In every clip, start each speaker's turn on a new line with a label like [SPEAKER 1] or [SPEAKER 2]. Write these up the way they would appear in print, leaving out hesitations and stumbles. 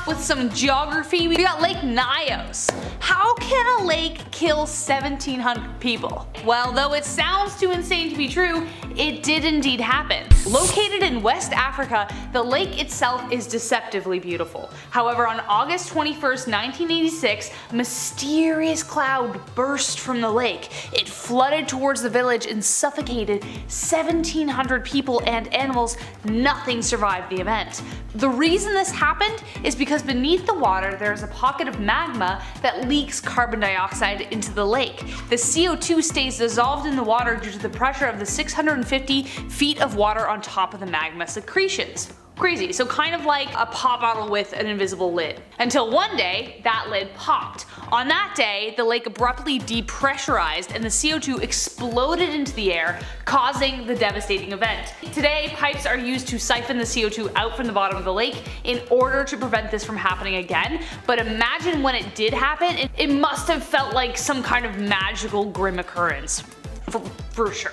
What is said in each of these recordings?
[SPEAKER 1] up with some geography. We got Lake Nios. How can a lake kill 1,700 people? Well, though it sounds too insane to be true, it did indeed happen. Located in West Africa, the lake itself is deceptively beautiful. However, on August 21st, 1986, a mysterious cloud burst from the lake. It flooded towards the village and suffocated 1,700 people and animals. Nothing survived the event. The reason this happened is because beneath the water there is a pocket of magma that leaks carbon dioxide into the lake. The CO2 stays dissolved in the water due to the pressure of the 650 feet of water on top of the magma secretions. Crazy, so kind of like a pop bottle with an invisible lid. Until one day, that lid popped. On that day, the lake abruptly depressurized and the CO2 exploded into the air, causing the devastating event. Today, pipes are used to siphon the CO2 out from the bottom of the lake in order to prevent this from happening again, but imagine when it did happen, it must have felt like some kind of magical grim occurrence. For sure.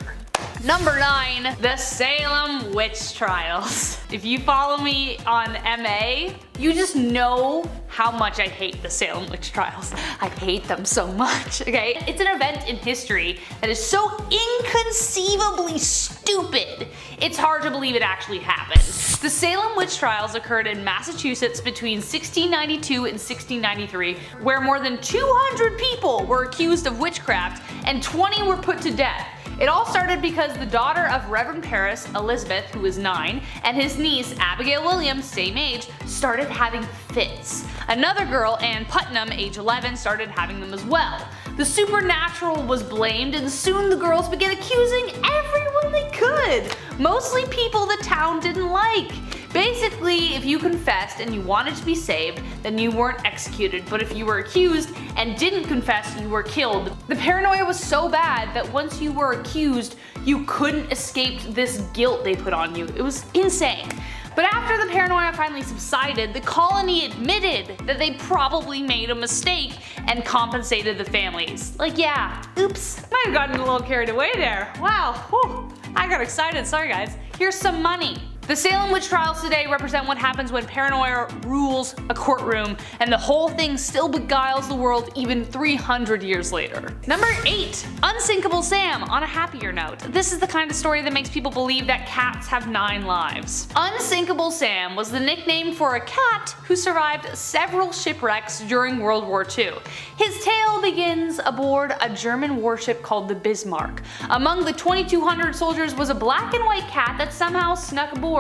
[SPEAKER 1] Number 9. The Salem Witch Trials. If you follow me on MA, you just know how much I hate the Salem Witch Trials. I hate them so much, okay? It's an event in history that is so inconceivably stupid, it's hard to believe it actually happened. The Salem Witch Trials occurred in Massachusetts between 1692 and 1693, where more than 200 people were accused of witchcraft and 20 were put to death. It all started because the daughter of Reverend Paris, Elizabeth, who was 9, and his niece, Abigail Williams, same age, started having fits. Another girl, Ann Putnam, age 11, started having them as well. The supernatural was blamed and soon the girls began accusing everyone they could, mostly people the town didn't like. Basically, if you confessed and you wanted to be saved, then you weren't executed, but if you were accused and didn't confess, you were killed. The paranoia was so bad that once you were accused, you couldn't escape this guilt they put on you. It was insane. But after the paranoia finally subsided, the colony admitted that they probably made a mistake and compensated the families. Like, yeah, oops, might have gotten a little carried away there. Wow, whew, I got excited, sorry guys. Here's some money. The Salem Witch Trials today represent what happens when paranoia rules a courtroom and the whole thing still beguiles the world even 300 years later. Number 8. Unsinkable Sam. On a happier note, this is the kind of story that makes people believe that cats have 9 lives. Unsinkable Sam was the nickname for a cat who survived several shipwrecks during World War II. His tale begins aboard a German warship called the Bismarck. Among the 2,200 soldiers was a black and white cat that somehow snuck aboard.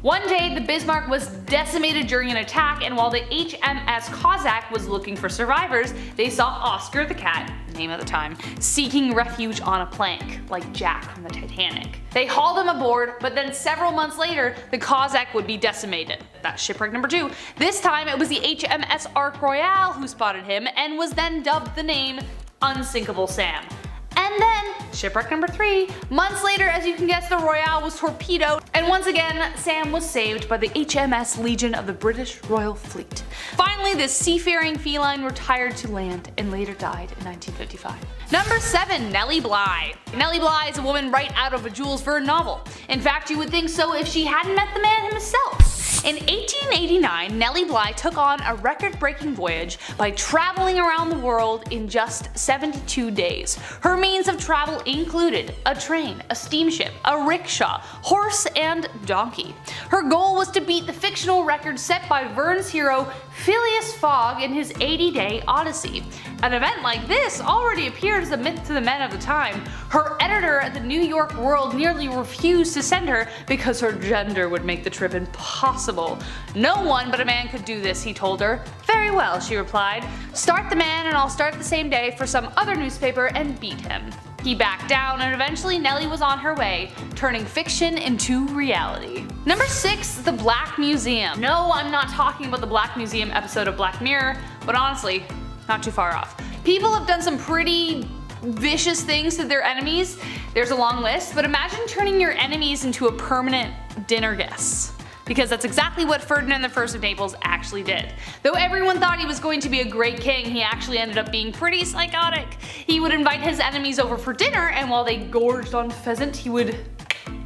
[SPEAKER 1] One day, the Bismarck was decimated during an attack, and while the HMS Cossack was looking for survivors, they saw Oscar the cat, name of the time, seeking refuge on a plank, like Jack from the Titanic. They hauled him aboard, but then several months later, the Cossack would be decimated. That's shipwreck number 2. This time it was the HMS Ark Royale who spotted him and was then dubbed the name Unsinkable Sam. And then, shipwreck number 3, months later, as you can guess, the Royale was torpedoed, and once again, Sam was saved by the HMS Legion of the British Royal Fleet. Finally, this seafaring feline retired to land and later died in 1955. Number 7. Nelly Bly. Nelly Bly is a woman right out of a Jules Verne novel. In fact, you would think so if she hadn't met the man himself. In 1889, Nelly Bly took on a record-breaking voyage by traveling around the world in just 72 days. Her means of travel included a train, a steamship, a rickshaw, horse, and donkey. Her goal was to beat the fictional record set by Verne's hero Phileas Fogg in his 80-day Odyssey. An event like this already appeared as a myth to the men of the time. Her editor at the New York World nearly refused to send her because her gender would make the trip impossible. No one but a man could do this, he told her. Very well, she replied. Start the man and I'll start the same day for some other newspaper and beat him. He backed down and eventually Nelly was on her way, turning fiction into reality. Number 6. The Black Museum. No, I'm not talking about the Black Museum episode of Black Mirror, but honestly, not too far off. People have done some pretty vicious things to their enemies. There's a long list, but imagine turning your enemies into a permanent dinner guest. Because that's exactly what Ferdinand I of Naples actually did. Though everyone thought he was going to be a great king, he actually ended up being pretty psychotic. He would invite his enemies over for dinner, and while they gorged on pheasant, he would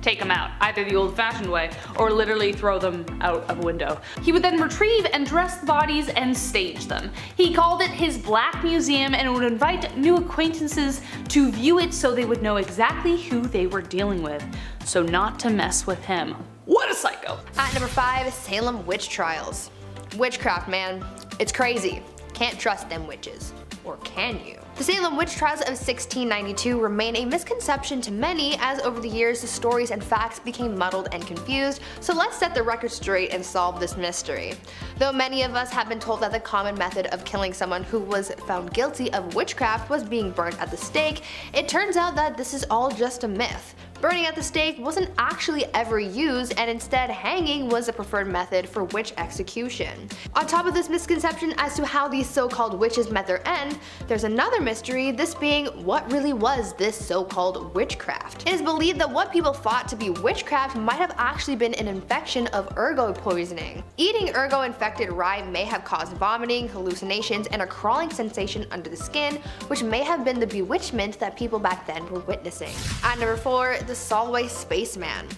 [SPEAKER 1] take them out, either the old-fashioned way or literally throw them out of a window. He would then retrieve and dress the bodies and stage them. He called it his Black Museum and would invite new acquaintances to view it so they would know exactly who they were dealing with, so not to mess with him. What a psycho!
[SPEAKER 2] At number 5, Salem witch trials. Witchcraft, man. It's crazy. Can't trust them witches. Or can you? The Salem witch trials of 1692 remain a misconception to many, as over the years the stories and facts became muddled and confused, so let's set the record straight and solve this mystery. Though many of us have been told that the common method of killing someone who was found guilty of witchcraft was being burnt at the stake, it turns out that this is all just a myth. Burning at the stake wasn't actually ever used, and instead hanging was the preferred method for witch execution. On top of this misconception as to how these so-called witches met their end, there's another mystery, this being what really was this so-called witchcraft. It is believed that what people thought to be witchcraft might have actually been an infection of ergot poisoning. Eating ergot-infected rye may have caused vomiting, hallucinations, and a crawling sensation under the skin, which may have been the bewitchment that people back then were witnessing. At number 4, the Solway Spaceman.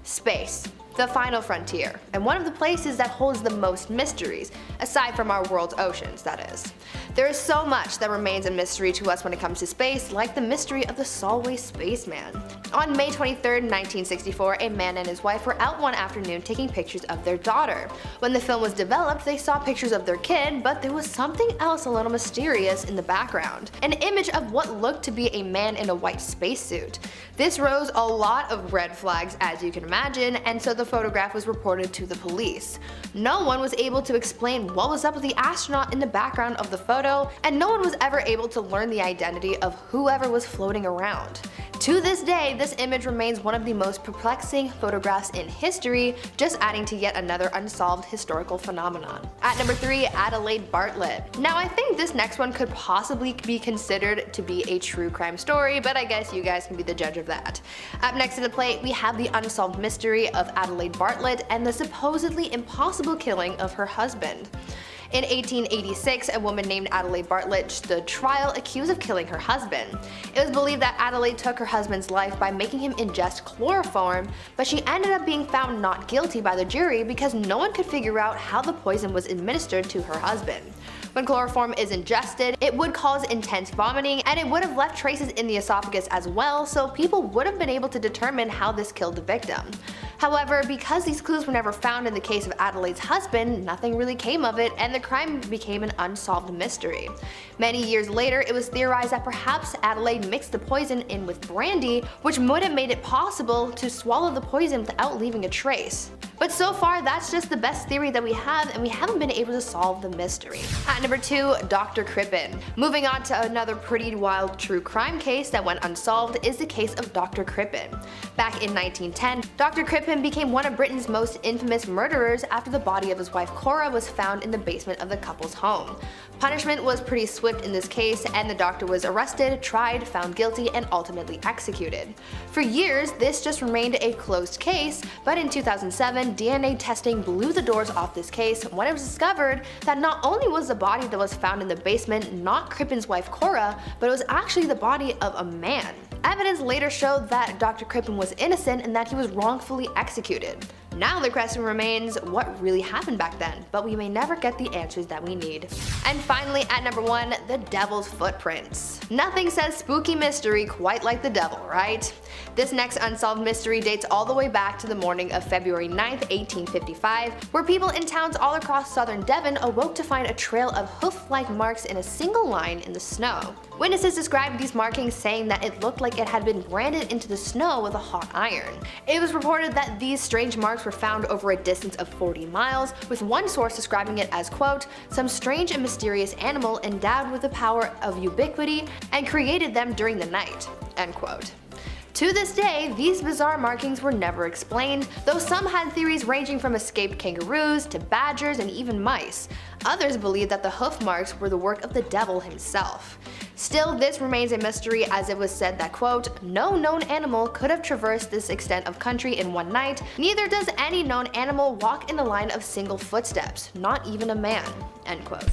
[SPEAKER 2] Space, the final frontier, and one of the places that holds the most mysteries, aside from our world's oceans, that is. There is so much that remains a mystery to us when it comes to space, like the mystery of the Solway Spaceman. On May 23, 1964, a man and his wife were out one afternoon taking pictures of their daughter. When the film was developed, they saw pictures of their kid, but there was something else a little mysterious in the background. An image of what looked to be a man in a white spacesuit. This rose a lot of red flags, as you can imagine, and so the photograph was reported to the police. No one was able to explain what was up with the astronaut in the background of the photo, and no one was ever able to learn the identity of whoever was floating around. To this day, this image remains one of the most perplexing photographs in history, just adding to yet another unsolved historical phenomenon. At number 3, Adelaide Bartlett. Now I think this next one could possibly be considered to be a true crime story, but I guess you guys can be the judge of that. Up next to the plate, we have the unsolved mystery of Adelaide Bartlett and the supposedly impossible killing of her husband. In 1886, a woman named Adelaide Bartlett stood trial accused of killing her husband. It was believed that Adelaide took her husband's life by making him ingest chloroform, but she ended up being found not guilty by the jury because no one could figure out how the poison was administered to her husband. When chloroform is ingested, it would cause intense vomiting, and it would have left traces in the esophagus as well, so people would have been able to determine how this killed the victim. However, because these clues were never found in the case of Adelaide's husband, nothing really came of it, and the crime became an unsolved mystery. Many years later, it was theorized that perhaps Adelaide mixed the poison in with brandy, which would have made it possible to swallow the poison without leaving a trace. But so far, that's just the best theory that we have, and we haven't been able to solve the mystery. At number 2, Dr. Crippen. Moving on to another pretty wild true crime case that went unsolved is the case of Dr. Crippen. Back in 1910, Dr. Crippen became one of Britain's most infamous murderers after the body of his wife Cora was found in the basement of the couple's home. Punishment was pretty swift in this case, and the doctor was arrested, tried, found guilty, and ultimately executed. For years, this just remained a closed case, but in 2007, DNA testing blew the doors off this case when it was discovered that not only was the body that was found in the basement not Crippen's wife Cora, but it was actually the body of a man. Evidence later showed that Dr. Crippen was innocent and that he was wrongfully executed. Now the question remains, what really happened back then? But we may never get the answers that we need. And finally, at number 1, the devil's footprints. Nothing says spooky mystery quite like the devil, right? This next unsolved mystery dates all the way back to the morning of February 9th, 1855, where people in towns all across southern Devon awoke to find a trail of hoof-like marks in a single line in the snow. Witnesses described these markings, saying that it looked like it had been branded into the snow with a hot iron. It was reported that these strange marks were found over a distance of 40 miles, with one source describing it as, quote, some strange and mysterious animal endowed with the power of ubiquity and created them during the night, end quote. To this day, these bizarre markings were never explained, though some had theories ranging from escaped kangaroos to badgers and even mice. Others believed that the hoof marks were the work of the devil himself. Still, this remains a mystery, as it was said that, quote, no known animal could have traversed this extent of country in one night, neither does any known animal walk in a line of single footsteps, not even a man, end quote.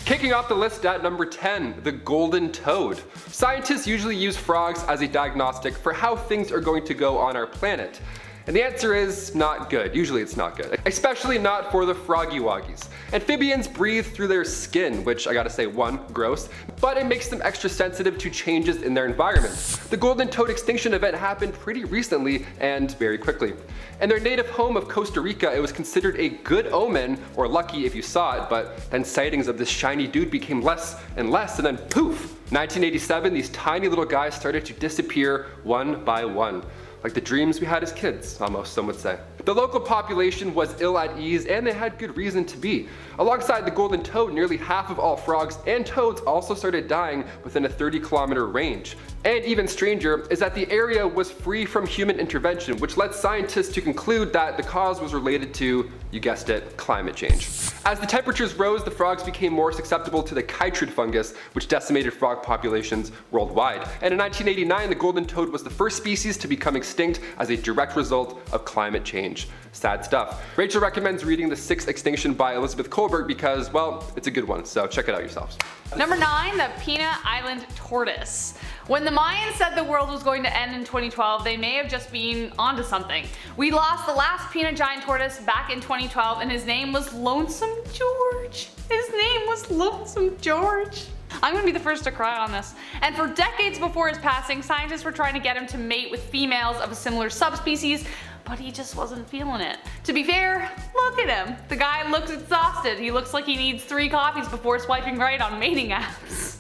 [SPEAKER 3] Kicking off the list at number 10, the golden toad. Scientists usually use frogs as a diagnostic for how things are going to go on our planet. And the answer is not good. Usually it's not good. Especially not for the froggy woggies. Amphibians breathe through their skin, which I gotta say, one, gross, but it makes them extra sensitive to changes in their environment. The golden toad extinction event happened pretty recently and very quickly. In their native home of Costa Rica, it was considered a good omen, or lucky if you saw it, but then sightings of this shiny dude became less and less, and then poof! 1987, these tiny little guys started to disappear one by one. Like the dreams we had as kids, almost, some would say. The local population was ill at ease, and they had good reason to be. Alongside the golden toad, nearly half of all frogs and toads also started dying within a 30-kilometer range. And even stranger is that the area was free from human intervention, which led scientists to conclude that the cause was related to, you guessed it, climate change. As the temperatures rose, the frogs became more susceptible to the chytrid fungus, which decimated frog populations worldwide. And in 1989, the golden toad was the first species to become extinct as a direct result of climate change. Sad stuff. Rachel recommends reading The Sixth Extinction by Elizabeth Kolbert because, well, it's a good one, so check it out yourselves.
[SPEAKER 1] Number 9, the Peanut Island tortoise. When the Mayans said the world was going to end in 2012, they may have just been onto something. We lost the last peanut giant tortoise back in 2012, and his name was Lonesome George. His name was Lonesome George. I'm gonna be the first to cry on this. And for decades before his passing, scientists were trying to get him to mate with females of a similar subspecies, but he just wasn't feeling it. To be fair, look at him. The guy looks exhausted. He looks like he needs 3 coffees before swiping right on mating apps.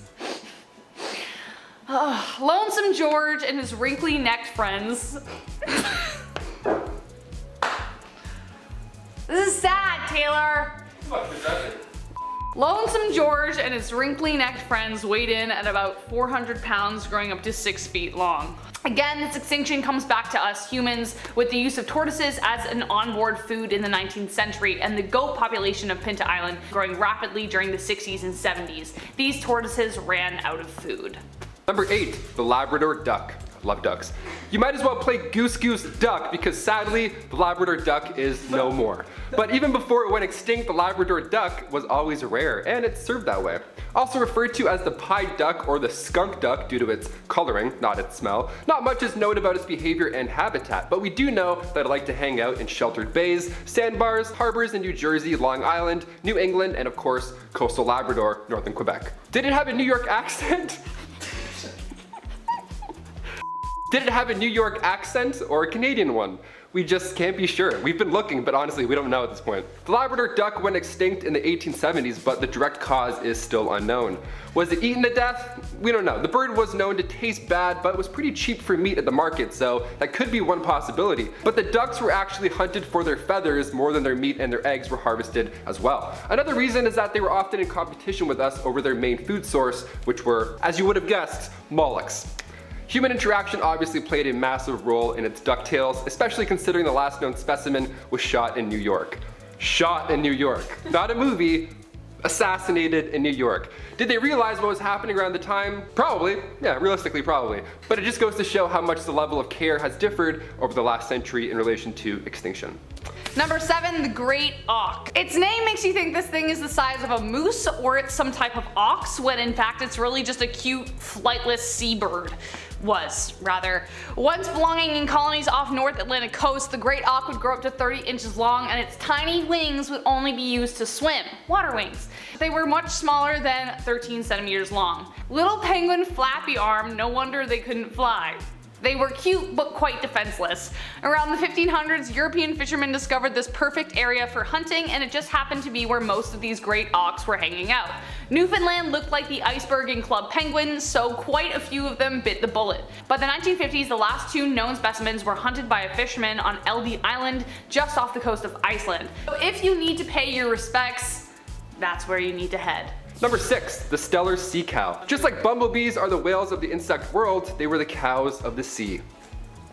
[SPEAKER 1] Lonesome George and his wrinkly-necked friends. This is sad, Taylor. Lonesome George and his wrinkly-necked friends weighed in at about 400 pounds, growing up to 6 feet long. Again, this extinction comes back to us humans with the use of tortoises as an onboard food in the 19th century and the goat population of Pinta Island growing rapidly during the 60s and 70s. These tortoises ran out of food.
[SPEAKER 3] Number 8, the Labrador Duck. Love ducks. You might as well play Goose Goose Duck because sadly, the Labrador Duck is no more. But even before it went extinct, the Labrador Duck was always rare, and it's served that way. Also referred to as the pied duck or the skunk duck due to its coloring, not its smell. Not much is known about its behavior and habitat, but we do know that it liked to hang out in sheltered bays, sandbars, harbors in New Jersey, Long Island, New England, and of course, coastal Labrador, northern Quebec. Did it have a New York accent? Did it have a New York accent or a Canadian one? We just can't be sure. We've been looking, but honestly, we don't know at this point. The Labrador duck went extinct in the 1870s, but the direct cause is still unknown. Was it eaten to death? We don't know. The bird was known to taste bad, but was pretty cheap for meat at the market, so that could be one possibility. But the ducks were actually hunted for their feathers more than their meat, and their eggs were harvested as well. Another reason is that they were often in competition with us over their main food source, which were, as you would have guessed, mollusks. Human interaction obviously played a massive role in its ducktails, especially considering the last known specimen was shot in New York. Shot in New York. Not a movie, assassinated in New York. Did they realize what was happening around the time? Probably. Yeah, realistically probably. But it just goes to show how much the level of care has differed over the last century in relation to extinction.
[SPEAKER 1] Number 7, the Great Auk. Its name makes you think this thing is the size of a moose or it's some type of ox, when in fact it's really just a cute, flightless seabird. Rather. Once belonging in colonies off North Atlantic coast, the Great Auk would grow up to 30 inches long and its tiny wings would only be used to swim. Water wings. They were much smaller than 13 centimeters long. Little penguin flappy arm, no wonder they couldn't fly. They were cute but quite defenseless. Around the 1500s, European fishermen discovered this perfect area for hunting, and it just happened to be where most of these great auks were hanging out. Newfoundland looked like the iceberg in Club Penguin, so quite a few of them bit the bullet. By the 1950s, the last 2 known specimens were hunted by a fisherman on Eldey Island, just off the coast of Iceland. So if you need to pay your respects, that's where you need to head.
[SPEAKER 3] Number 6, the Stellar Sea Cow. Just like bumblebees are the whales of the insect world, they were the cows of the sea.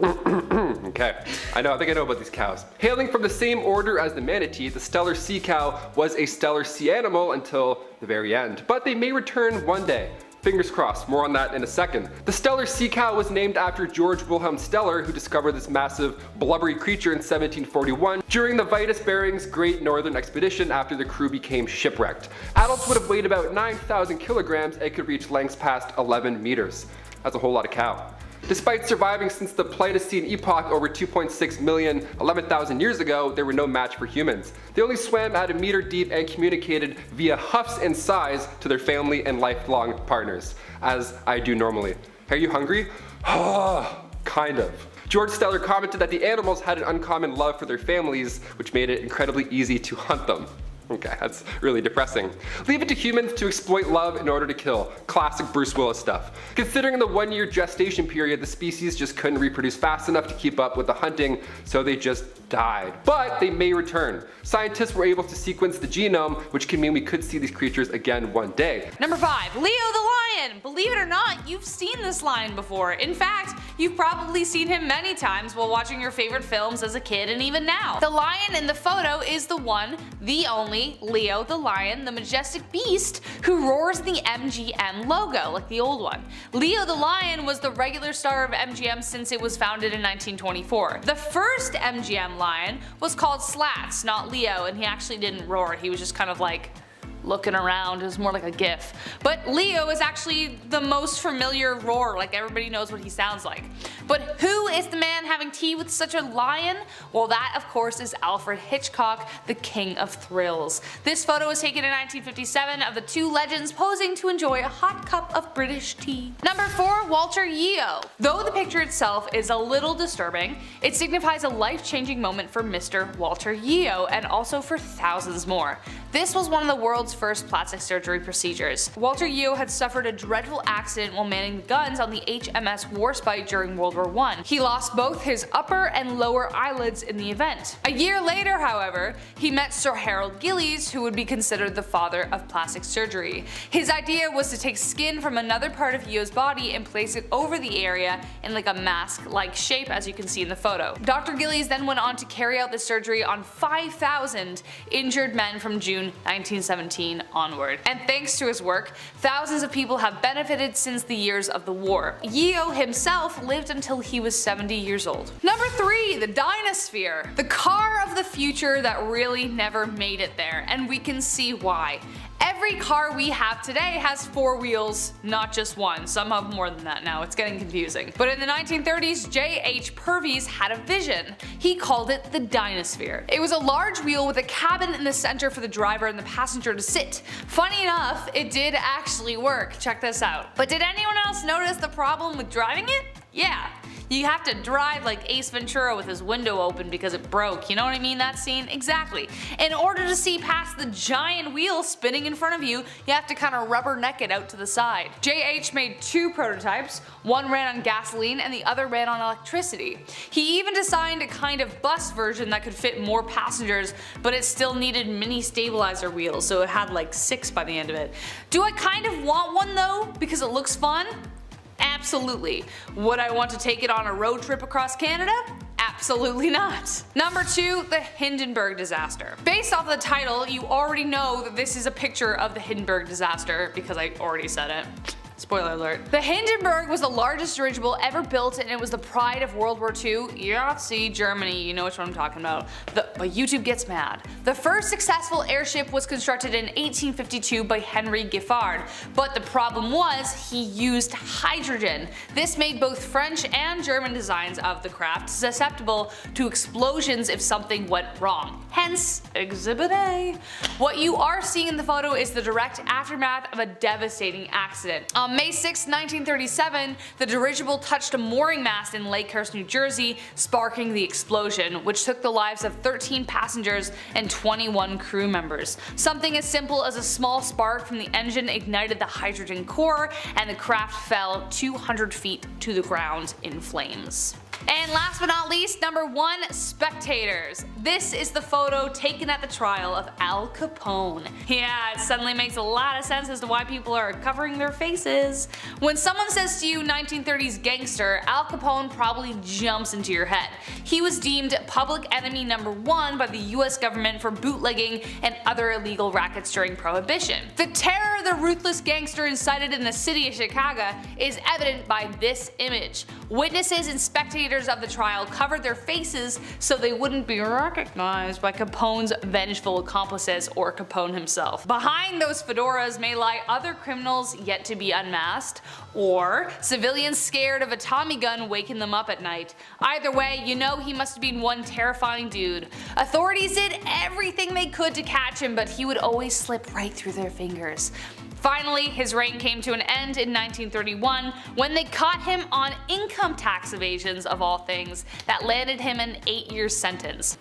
[SPEAKER 3] Okay, I think I know about these cows. Hailing from the same order as the manatee, the Stellar Sea Cow was a stellar sea animal until the very end. But they may return one day. Fingers crossed, more on that in a second. The Steller sea cow was named after George Wilhelm Steller, who discovered this massive blubbery creature in 1741 during the Vitus Bering's Great Northern Expedition after the crew became shipwrecked. Adults would have weighed about 9,000 kilograms and could reach lengths past 11 meters. That's a whole lot of cow. Despite surviving since the Pleistocene epoch over 2.6 million, 11,000 years ago, they were no match for humans. They only swam at a meter deep and communicated via huffs and sighs to their family and lifelong partners, as I do normally. Are you hungry? Kind of. George Steller commented that the animals had an uncommon love for their families, which made it incredibly easy to hunt them. Okay, that's really depressing. Leave it to humans to exploit love in order to kill. Classic Bruce Willis stuff. Considering the 1 year gestation period, the species just couldn't reproduce fast enough to keep up with the hunting, so they just died. But they may return. Scientists were able to sequence the genome, which can mean we could see these creatures again one day.
[SPEAKER 1] Number 5, Leo the lion. Believe it or not, you've seen this lion before. In fact, you've probably seen him many times while watching your favorite films as a kid and even now. The lion in the photo is the one, the only, Leo the lion, the majestic beast who roars the MGM logo, like the old one. Leo the lion was the regular star of MGM since it was founded in 1924. The first MGM lion was called Slats, not Leo, and he actually didn't roar, he was just kind of like looking around. It was more like a gif. But Leo is actually the most familiar roar, like everybody knows what he sounds like. But who is the man having tea with such a lion? Well, that of course is Alfred Hitchcock, the king of thrills. This photo was taken in 1957 of the two legends posing to enjoy a hot cup of British tea. Number 4, Walter Yeo. Though the picture itself is a little disturbing, it signifies a life-changing moment for Mr. Walter Yeo and also for thousands more. This was one of the world's first plastic surgery procedures. Walter Yeo had suffered a dreadful accident while manning the guns on the HMS Warspite during World War I. He lost both his upper and lower eyelids in the event. A year later, however, he met Sir Harold Gillies, who would be considered the father of plastic surgery. His idea was to take skin from another part of Yeo's body and place it over the area in like a mask-like shape, as you can see in the photo. Dr. Gillies then went on to carry out the surgery on 5,000 injured men from June 1917 onward. And thanks to his work, thousands of people have benefited since the years of the war. Yeo himself lived until he was 70 years old. Number 3, the Dinosaur. The car of the future that really never made it there, and we can see why. Every car we have today has 4 wheels, not just one. Some have more than that now, it's getting confusing. But in the 1930s, J.H. Purvis had a vision. He called it the Dinosaur. It was a large wheel with a cabin in the center for the driver and the passenger to sit. Funny enough, it did actually work. Check this out. But did anyone else notice the problem with driving it? Yeah. You have to drive like Ace Ventura with his window open because it broke, you know what I mean, that scene? Exactly. In order to see past the giant wheel spinning in front of you, you have to kind of rubberneck it out to the side. JH made 2 prototypes, one ran on gasoline and the other ran on electricity. He even designed a kind of bus version that could fit more passengers, but it still needed mini stabilizer wheels, so it had like 6 by the end of it. Do I kind of want one though, because it looks fun? Absolutely. Would I want to take it on a road trip across Canada? Absolutely not. Number 2, the Hindenburg Disaster. Based off the title, you already know that this is a picture of the Hindenburg Disaster because I already said it. Spoiler alert. The Hindenburg was the largest dirigible ever built and it was the pride of World War II. Yahtzee, Germany, you know which one I'm talking about. But YouTube gets mad. The first successful airship was constructed in 1852 by Henry Giffard, but the problem was he used hydrogen. This made both French and German designs of the craft susceptible to explosions if something went wrong. Hence, Exhibit A. What you are seeing in the photo is the direct aftermath of a devastating accident. On May 6, 1937, the dirigible touched a mooring mast in Lakehurst, New Jersey, sparking the explosion, which took the lives of 13 passengers and 21 crew members. Something as simple as a small spark from the engine ignited the hydrogen core, and the craft fell 200 feet to the ground in flames. And last but not least, number 1, Spectators. This is the photo taken at the trial of Al Capone. Yeah, it suddenly makes a lot of sense as to why people are covering their faces. When someone says to you 1930s gangster, Al Capone probably jumps into your head. He was deemed public enemy number 1 by the US government for bootlegging and other illegal rackets during Prohibition. The terror the ruthless gangster incited in the city of Chicago is evident by this image. Witnesses and spectators of the trial covered their faces so they wouldn't be recognized by Capone's vengeful accomplices or Capone himself. Behind those fedoras may lie other criminals yet to be unmasked, or civilians scared of a Tommy gun waking them up at night. Either way, you know he must have been one terrifying dude. Authorities did everything they could to catch him, but he would always slip right through their fingers. Finally, his reign came to an end in 1931 when they caught him on income tax evasions of all things that landed him an 8-year sentence.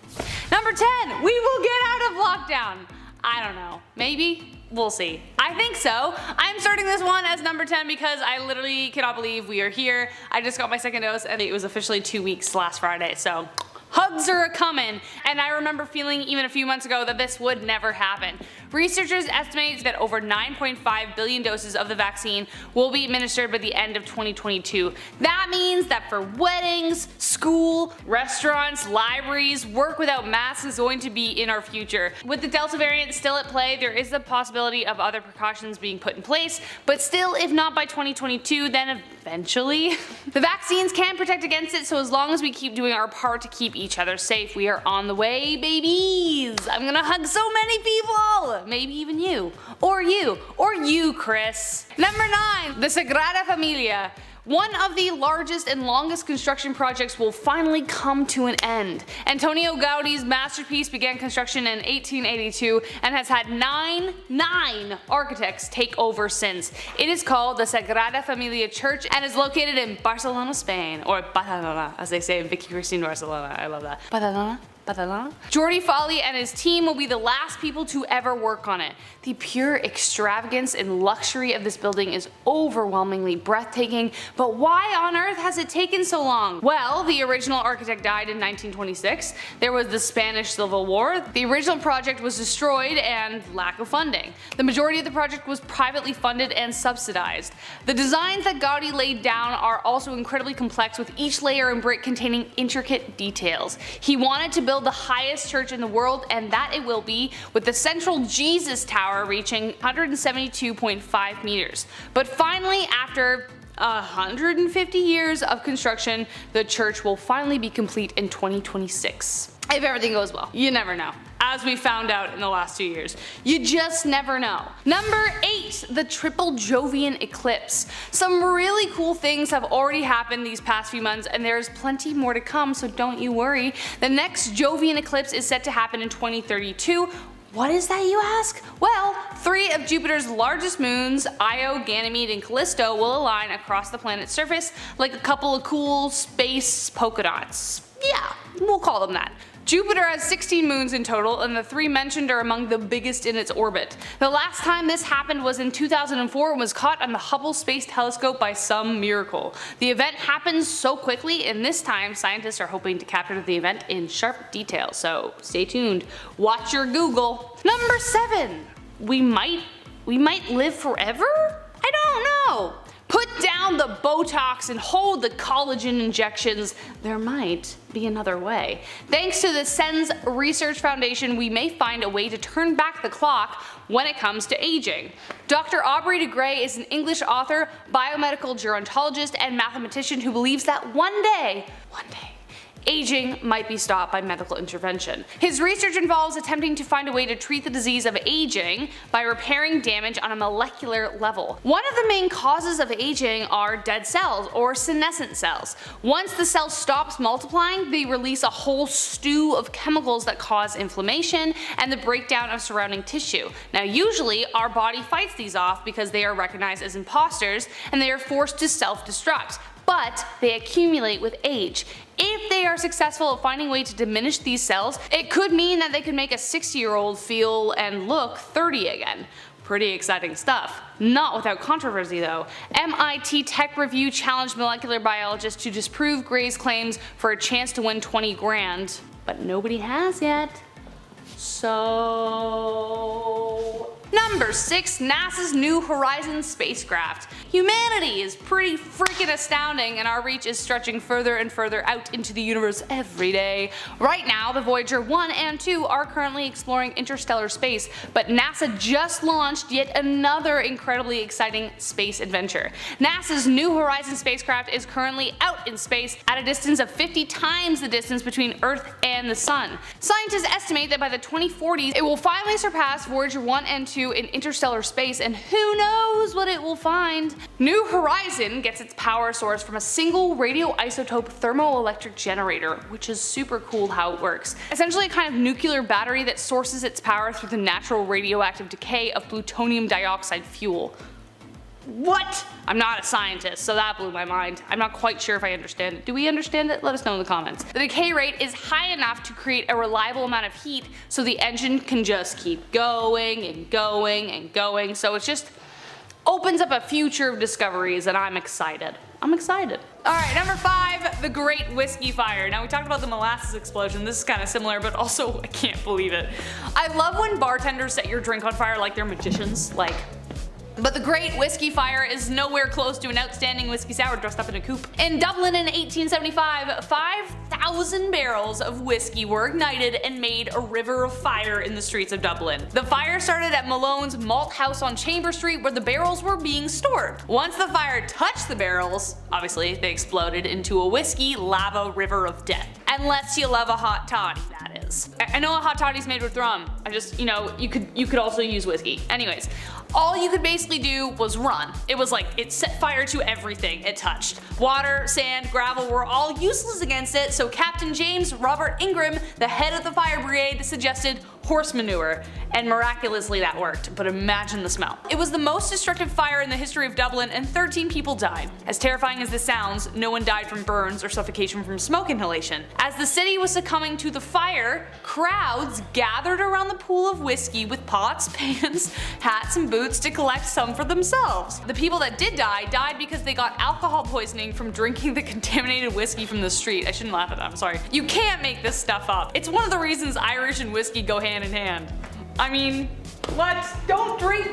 [SPEAKER 1] Number 10, we will get out of lockdown. I don't know, maybe? We'll see. I think so. I'm starting this one as number 10 because I literally cannot believe we are here. I just got my second dose and it was officially 2 weeks last Friday, so hugs are a-coming, and I remember feeling even a few months ago that this would never happen. Researchers estimate that over 9.5 billion doses of the vaccine will be administered by the end of 2022. That means that for weddings, school, restaurants, libraries, work without masks is going to be in our future. With the Delta variant still at play, there is the possibility of other precautions being put in place, but still, if not by 2022, then eventually. The vaccines can protect against it, so as long as we keep doing our part to keep each other safe, we are on the way, babies! I'm gonna hug so many people! Maybe even you. Or you, Chris. Number 9, the Sagrada Familia. One of the largest and longest construction projects will finally come to an end. Antonio Gaudi's masterpiece began construction in 1882 and has had nine architects take over since. It is called the Sagrada Familia Church and is located in Barcelona, Spain, or Badalona, as they say in Vicky Cristina Barcelona. I love that. Badalona? Jordi Folli and his team will be the last people to ever work on it. The pure extravagance and luxury of this building is overwhelmingly breathtaking, but why on earth has it taken so long? Well, the original architect died in 1926, there was the Spanish Civil War, the original project was destroyed, and lack of funding. The majority of the project was privately funded and subsidized. The designs that Gaudi laid down are also incredibly complex, with each layer and brick containing intricate details. He wanted to build the highest church in the world, and that it will be, with the central Jesus Tower reaching 172.5 meters. But finally, after 150 years of construction, the church will finally be complete in 2026. If everything goes well. You never know. As we found out in the last 2 years. You just never know. Number 8, the triple Jovian eclipse. Some really cool things have already happened these past few months, and there's plenty more to come, so don't you worry. The next Jovian eclipse is set to happen in 2032. What is that, you ask? Well, 3 of Jupiter's largest moons, Io, Ganymede, and Callisto, will align across the planet's surface like a couple of cool space polka dots. Yeah, we'll call them that. Jupiter has 16 moons in total, and the 3 mentioned are among the biggest in its orbit. The last time this happened was in 2004 and was caught on the Hubble Space Telescope by some miracle. The event happens so quickly, and this time scientists are hoping to capture the event in sharp detail, so stay tuned. Watch your Google. Number 7. We might live forever? I don't know. Put down the Botox and hold the collagen injections. There might be another way. Thanks to the SENS Research Foundation, we may find a way to turn back the clock when it comes to aging. Dr. Aubrey de Grey is an English author, biomedical gerontologist, and mathematician who believes that one day, aging might be stopped by medical intervention. His research involves attempting to find a way to treat the disease of aging by repairing damage on a molecular level. One of the main causes of aging are dead cells, or senescent cells. Once the cell stops multiplying, they release a whole stew of chemicals that cause inflammation and the breakdown of surrounding tissue. Now usually our body fights these off because they are recognized as imposters and they are forced to self-destruct. But they accumulate with age. If they are successful at finding a way to diminish these cells, it could mean that they could make a 60-year-old feel and look 30 again. Pretty exciting stuff. Not without controversy though. MIT Tech Review challenged molecular biologists to disprove Gray's claims for a chance to win 20 grand, but nobody has yet. So... Number 6, NASA's New Horizons spacecraft. Humanity is pretty freaking astounding, and our reach is stretching further and further out into the universe every day. Right now, the Voyager 1 and 2 are currently exploring interstellar space, but NASA just launched yet another incredibly exciting space adventure. NASA's New Horizons spacecraft is currently out in space at a distance of 50 times the distance between Earth and the Sun. Scientists estimate that by the 2040s, it will finally surpass Voyager 1 and 2 in interstellar space, and who knows what it will find. New Horizon gets its power source from a single radioisotope thermoelectric generator, which is super cool how it works. Essentially a kind of nuclear battery that sources its power through the natural radioactive decay of plutonium dioxide fuel. What? I'm not a scientist, so that blew my mind. I'm not quite sure if I understand it. Do we understand it? Let us know in the comments. The decay rate is high enough to create a reliable amount of heat so the engine can just keep going and going and going. So it just opens up a future of discoveries, and I'm excited. I'm excited. Alright, number 5, the Great Whiskey Fire. Now we talked about the molasses explosion. This is kind of similar, but also I can't believe it. I love when bartenders set your drink on fire like they're magicians. But the Great Whiskey Fire is nowhere close to an outstanding whiskey sour dressed up in a coupe. In Dublin in 1875, 5,000 barrels of whiskey were ignited and made a river of fire in the streets of Dublin. The fire started at Malone's Malt House on Chamber Street, where the barrels were being stored. Once the fire touched the barrels, obviously they exploded into a whiskey lava river of death. Unless you love a hot toddy, that is. I know a hot toddy's made with rum. You could also use whiskey. Anyways, all you could basically do was run. It was like, it set fire to everything it touched. Water, sand, gravel were all useless against it, so Captain James Robert Ingram, the head of the fire brigade, suggested horse manure, and miraculously that worked, but imagine the smell. It was the most destructive fire in the history of Dublin, and 13 people died. As terrifying as this sounds, no one died from burns or suffocation from smoke inhalation. As the city was succumbing to the fire, crowds gathered around the pool of whiskey with pots, pans, hats, and boots to collect some for themselves. The people that did die died because they got alcohol poisoning from drinking the contaminated whiskey from the street. I shouldn't laugh at that, I'm sorry. You can't make this stuff up. It's one of the reasons Irish and whiskey go hand in hand. I mean, what? Don't drink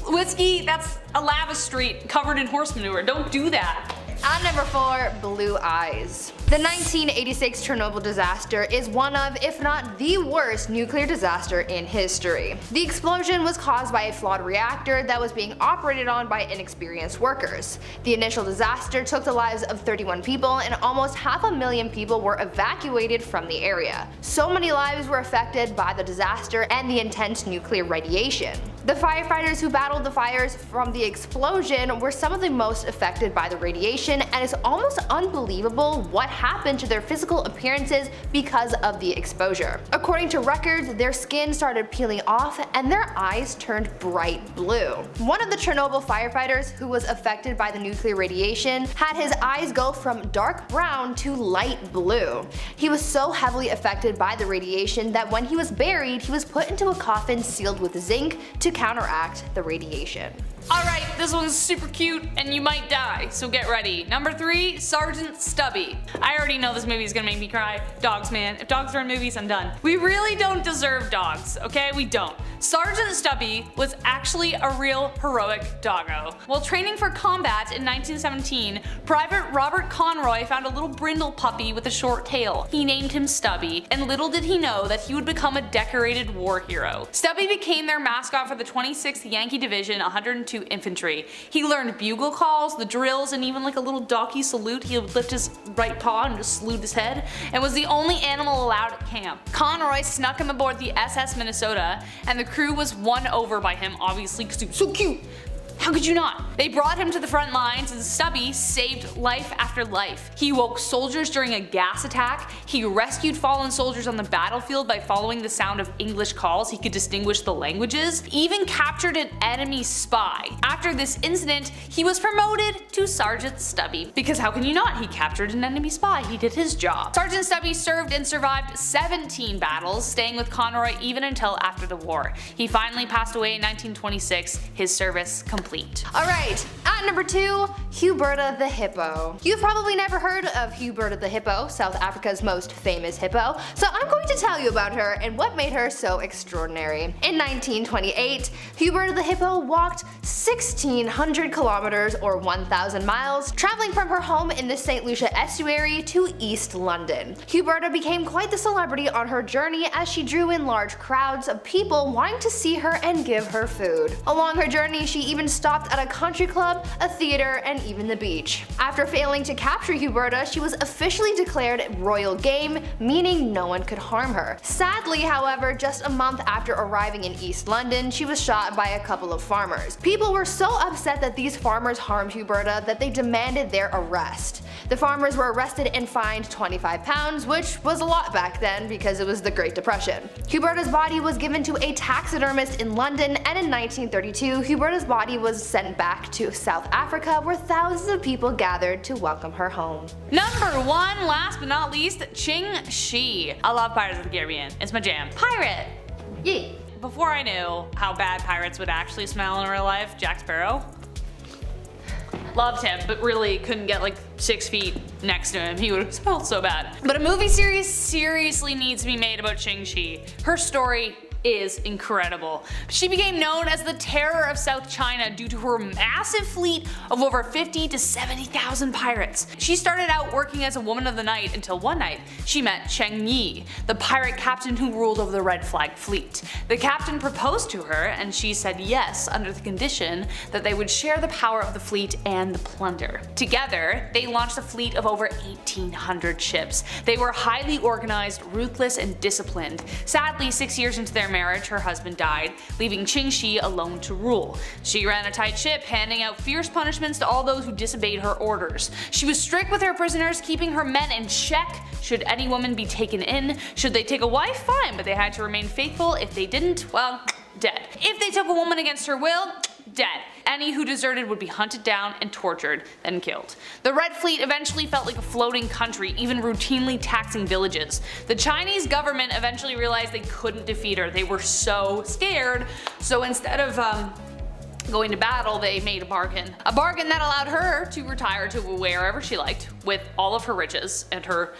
[SPEAKER 1] whiskey that's a lava street covered in horse manure. Don't do that.
[SPEAKER 2] At number 4, Blue Eyes. The 1986 Chernobyl disaster is one of, if not the worst, nuclear disaster in history. The explosion was caused by a flawed reactor that was being operated on by inexperienced workers. The initial disaster took the lives of 31 people, and almost 500,000 people were evacuated from the area. So many lives were affected by the disaster and the intense nuclear radiation. The firefighters who battled the fires from the explosion were some of the most affected by the radiation, and it's almost unbelievable what happened to their physical appearances because of the exposure. According to records, their skin started peeling off and their eyes turned bright blue. One of the Chernobyl firefighters who was affected by the nuclear radiation had his eyes go from dark brown to light blue. He was so heavily affected by the radiation that when he was buried, he was put into a coffin sealed with zinc to counteract the radiation.
[SPEAKER 1] Alright, this one's super cute and you might die, so get ready. Number 3, Sergeant Stubby. I already know this movie is gonna make me cry. Dogs, man. If dogs are in movies, I'm done. We really don't deserve dogs, okay? We don't. Sergeant Stubby was actually a real heroic doggo. While training for combat in 1917, Private Robert Conroy found a little brindle puppy with a short tail. He named him Stubby, and little did he know that he would become a decorated war hero. Stubby became their mascot for the 26th Yankee Division 102 Infantry. He learned bugle calls, the drills, and even like a little doggy salute. He would lift his right paw and just salute his head, and was the only animal allowed at camp. Conroy snuck him aboard the SS Minnesota, and the crew was won over by him, obviously because he was so cute. How could you not? They brought him to the front lines and Stubby saved life after life. He woke soldiers during a gas attack, he rescued fallen soldiers on the battlefield by following the sound of English calls, he could distinguish the languages, even captured an enemy spy. After this incident, he was promoted to Sergeant Stubby. Because how can you not? He captured an enemy spy, he did his job. Sergeant Stubby served and survived 17 battles, staying with Conroy even until after the war. He finally passed away in 1926, his service complete.
[SPEAKER 2] Alright, at number 2, Hubert the Hippo. You've probably never heard of Hubert the Hippo, South Africa's most famous hippo, so I'm going to tell you about her and what made her so extraordinary. In 1928, Hubert the Hippo walked 1,600 kilometers or 1,000 miles, traveling from her home in the St. Lucia estuary to East London. Huberta became quite the celebrity on her journey as she drew in large crowds of people wanting to see her and give her food. Along her journey, she even stopped at a country club, a theater, and even the beach. After failing to capture Huberta, she was officially declared royal game, meaning no one could harm her. Sadly, however, just a month after arriving in East London, she was shot by a couple of farmers. People were so upset that these farmers harmed Huberta that they demanded their arrest. The farmers were arrested and fined £25, which was a lot back then because it was the Great Depression. Huberta's body was given to a taxidermist in London, and in 1932, Huberta's body was sent back to South Africa, where thousands of people gathered to welcome her home.
[SPEAKER 1] Number 1, last but not least, Ching Chi. I love Pirates of the Caribbean. It's my jam. Pirate!
[SPEAKER 2] Yeah.
[SPEAKER 1] Before I knew how bad pirates would actually smell in real life, Jack Sparrow. Loved him, but really couldn't get like 6 feet next to him. He would have smelled so bad. But a movie series seriously needs to be made about Ching Chi. Her story is incredible. She became known as the terror of South China due to her massive fleet of over 50 to 70,000 pirates. She started out working as a woman of the night until one night she met Cheng Yi, the pirate captain who ruled over the Red Flag fleet. The captain proposed to her and she said yes under the condition that they would share the power of the fleet and the plunder. Together, they launched a fleet of over 1,800 ships. They were highly organized, ruthless, and disciplined. Sadly, 6 years into their marriage, her husband died, leaving Ching Chi alone to rule. She ran a tight ship, handing out fierce punishments to all those who disobeyed her orders. She was strict with her prisoners, keeping her men in check should any woman be taken in. Should they take a wife, fine, but they had to remain faithful. If they didn't, well, dead. If they took a woman against her will, dead. Any who deserted would be hunted down and tortured, then killed. The Red Fleet eventually felt like a floating country, even routinely taxing villages. The Chinese government eventually realized they couldn't defeat her. They were so scared, so instead of going to battle, they made a bargain. A bargain that allowed her to retire to wherever she liked with all of her riches and her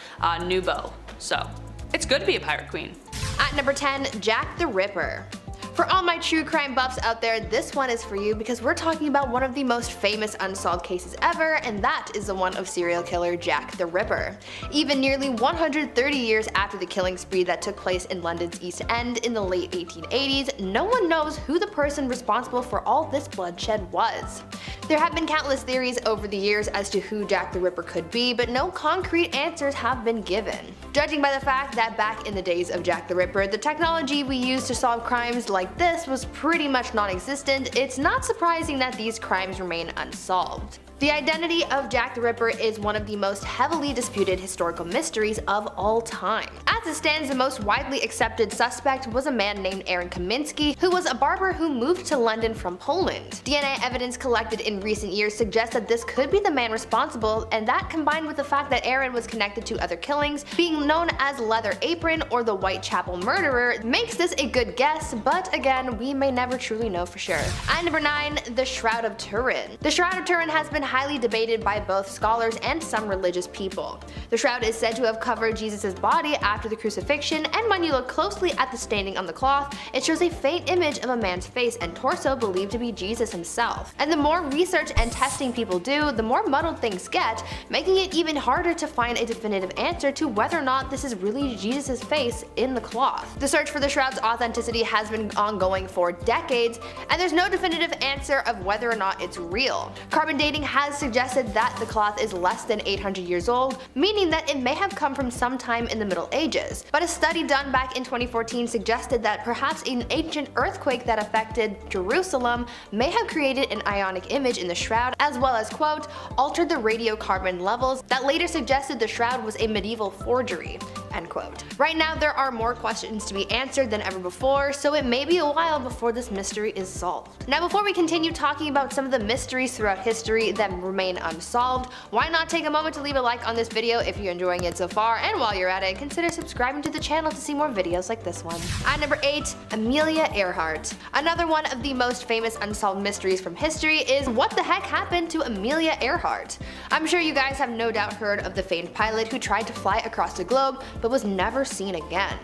[SPEAKER 1] new bow. So, it's good to be a pirate queen.
[SPEAKER 2] At number 10, Jack the Ripper. For all my true crime buffs out there, this one is for you because we're talking about one of the most famous unsolved cases ever, and that is the one of serial killer Jack the Ripper. Even nearly 130 years after the killing spree that took place in London's East End in the late 1880s, no one knows who the person responsible for all this bloodshed was. There have been countless theories over the years as to who Jack the Ripper could be, but no concrete answers have been given. Judging by the fact that back in the days of Jack the Ripper, the technology we used to solve crimes like this was pretty much non-existent, it's not surprising that these crimes remain unsolved. The identity of Jack the Ripper is one of the most heavily disputed historical mysteries of all time. As it stands, the most widely accepted suspect was a man named Aaron Kaminsky, who was a barber who moved to London from Poland. DNA evidence collected in recent years suggests that this could be the man responsible, and that combined with the fact that Aaron was connected to other killings, being known as Leather Apron or the Whitechapel Murderer, makes this a good guess, but again, we may never truly know for sure. At number 9, the Shroud of Turin. The Shroud of Turin has been highly debated by both scholars and some religious people. The shroud is said to have covered Jesus' body after the crucifixion, and when you look closely at the staining on the cloth, it shows a faint image of a man's face and torso believed to be Jesus himself. And the more research and testing people do, the more muddled things get, making it even harder to find a definitive answer to whether or not this is really Jesus' face in the cloth. The search for the shroud's authenticity has been ongoing for decades, and there's no definitive answer of whether or not it's real. Carbon dating has suggested that the cloth is less than 800 years old, meaning that it may have come from some time in the Middle Ages. But a study done back in 2014 suggested that perhaps an ancient earthquake that affected Jerusalem may have created an ionic image in the shroud, as well as, quote, altered the radiocarbon levels that later suggested the shroud was a medieval forgery, end quote. Right now there are more questions to be answered than ever before, so it may be a while before this mystery is solved. Now before we continue talking about some of the mysteries throughout history that remain unsolved, why not take a moment to leave a like on this video if you're enjoying it so far, and while you're at it, consider subscribing to the channel to see more videos like this one. At number 8, Amelia Earhart. Another one of the most famous unsolved mysteries from history is what the heck happened to Amelia Earhart? I'm sure you guys have no doubt heard of the famed pilot who tried to fly across the globe but was never seen again.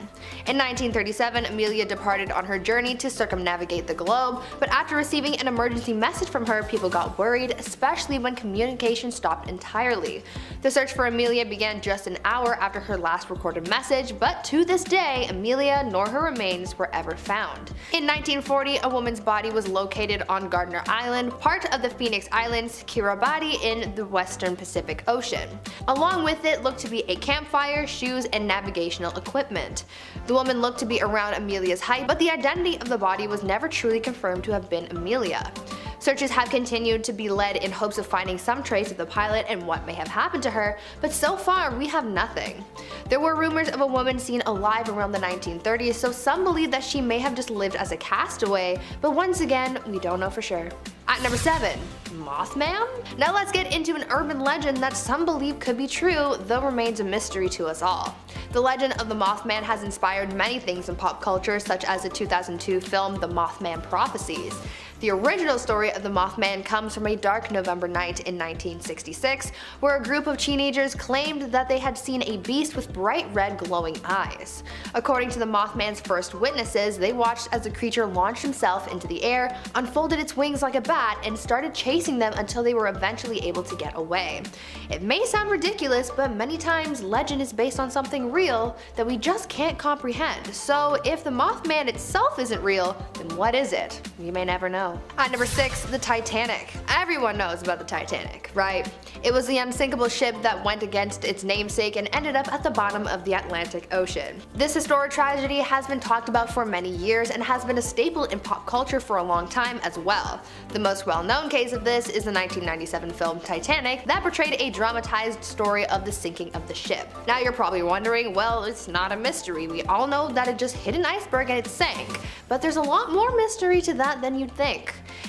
[SPEAKER 2] In 1937, Amelia departed on her journey to circumnavigate the globe, but after receiving an emergency message from her, people got worried, especially when communication stopped entirely. The search for Amelia began just an hour after her last recorded message, but to this day, Amelia nor her remains were ever found. In 1940, a woman's body was located on Gardner Island, part of the Phoenix Islands, Kiribati in the western Pacific Ocean. Along with it looked to be a campfire, shoes, and navigational equipment. The woman looked to be around Amelia's height, but the identity of the body was never truly confirmed to have been Amelia. Searches have continued to be led in hopes of finding some trace of the pilot and what may have happened to her, but so far we have nothing. There were rumors of a woman seen alive around the 1930s, so some believe that she may have just lived as a castaway, but once again, we don't know for sure. At number 7, Mothman? Now let's get into an urban legend that some believe could be true, though remains a mystery to us all. The legend of the Mothman has inspired many things in pop culture, such as the 2002 film The Mothman Prophecies. The original story of the Mothman comes from a dark November night in 1966, where a group of teenagers claimed that they had seen a beast with bright red glowing eyes. According to the Mothman's first witnesses, they watched as the creature launched himself into the air, unfolded its wings like a bat, and started chasing them until they were eventually able to get away. It may sound ridiculous, but many times legend is based on something real that we just can't comprehend. So if the Mothman itself isn't real, then what is it? We may never know. At number 6, the Titanic. Everyone knows about the Titanic, right? It was the unsinkable ship that went against its namesake and ended up at the bottom of the Atlantic Ocean. This historic tragedy has been talked about for many years and has been a staple in pop culture for a long time as well. The most well-known case of this is the 1997 film Titanic that portrayed a dramatized story of the sinking of the ship. Now you're probably wondering, well, it's not a mystery. We all know that it just hit an iceberg and it sank. But there's a lot more mystery to that than you'd think.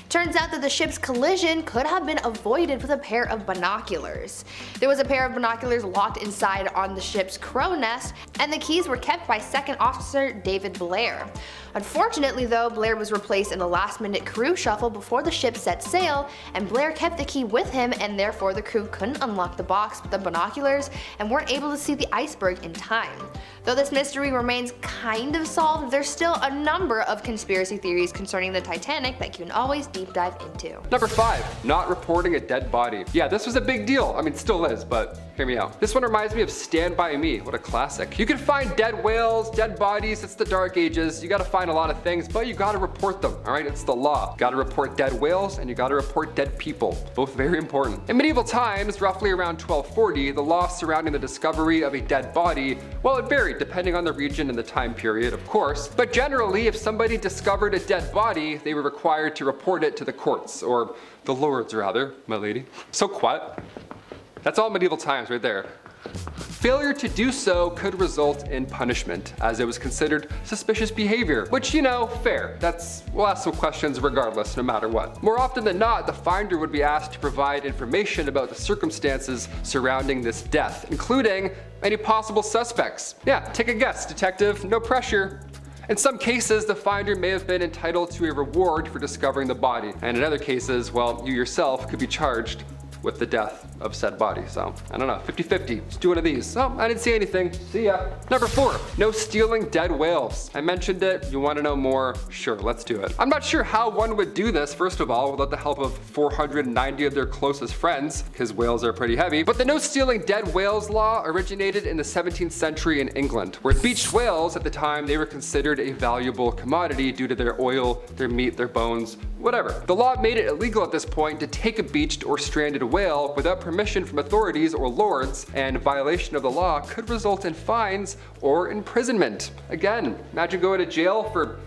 [SPEAKER 2] Turns out that the ship's collision could have been avoided with a pair of binoculars. There was a pair of binoculars locked inside on the ship's crow nest, and the keys were kept by Second Officer David Blair. Unfortunately though, Blair was replaced in a last-minute crew shuffle before the ship set sail, and Blair kept the key with him, and therefore the crew couldn't unlock the box with the binoculars and weren't able to see the iceberg in time. Though this mystery remains kind of solved, there's still a number of conspiracy theories concerning the Titanic that you can always deep dive into.
[SPEAKER 3] Number 5, not reporting a dead body. Yeah, this was a big deal. I mean, still is, but hear me out. This one reminds me of Stand By Me. What a classic. You can find dead whales, dead bodies. It's the dark ages. You gotta find a lot of things, but you gotta report them, all right? It's the law. You gotta report dead whales and you gotta report dead people. Both very important. In medieval times, roughly around 1240, the law surrounding the discovery of a dead body, well, it varied depending on the region and the time period, of course. But generally, if somebody discovered a dead body, they were required to report it to the courts, or the lords rather, my lady. So quiet. That's all medieval times right there. Failure to do so could result in punishment, as it was considered suspicious behavior, which, you know, fair. We'll ask some questions regardless, no matter what. More often than not, the finder would be asked to provide information about the circumstances surrounding this death, including any possible suspects. Yeah, take a guess, detective, no pressure. In some cases, the finder may have been entitled to a reward for discovering the body, and in other cases, well, you yourself could be charged with the death of said body. So, I don't know, 50-50, just do one of these. Oh, I didn't see anything, see ya. Number 4, no stealing dead whales. I mentioned it, you wanna know more? Sure, let's do it. I'm not sure how one would do this, first of all, without the help of 490 of their closest friends, because whales are pretty heavy, but the no stealing dead whales law originated in the 17th century in England, where beached whales at the time, they were considered a valuable commodity due to their oil, their meat, their bones, whatever. The law made it illegal at this point to take a beached or stranded whale without permission from authorities or lords, and violation of the law could result in fines or imprisonment. Again, imagine going to jail for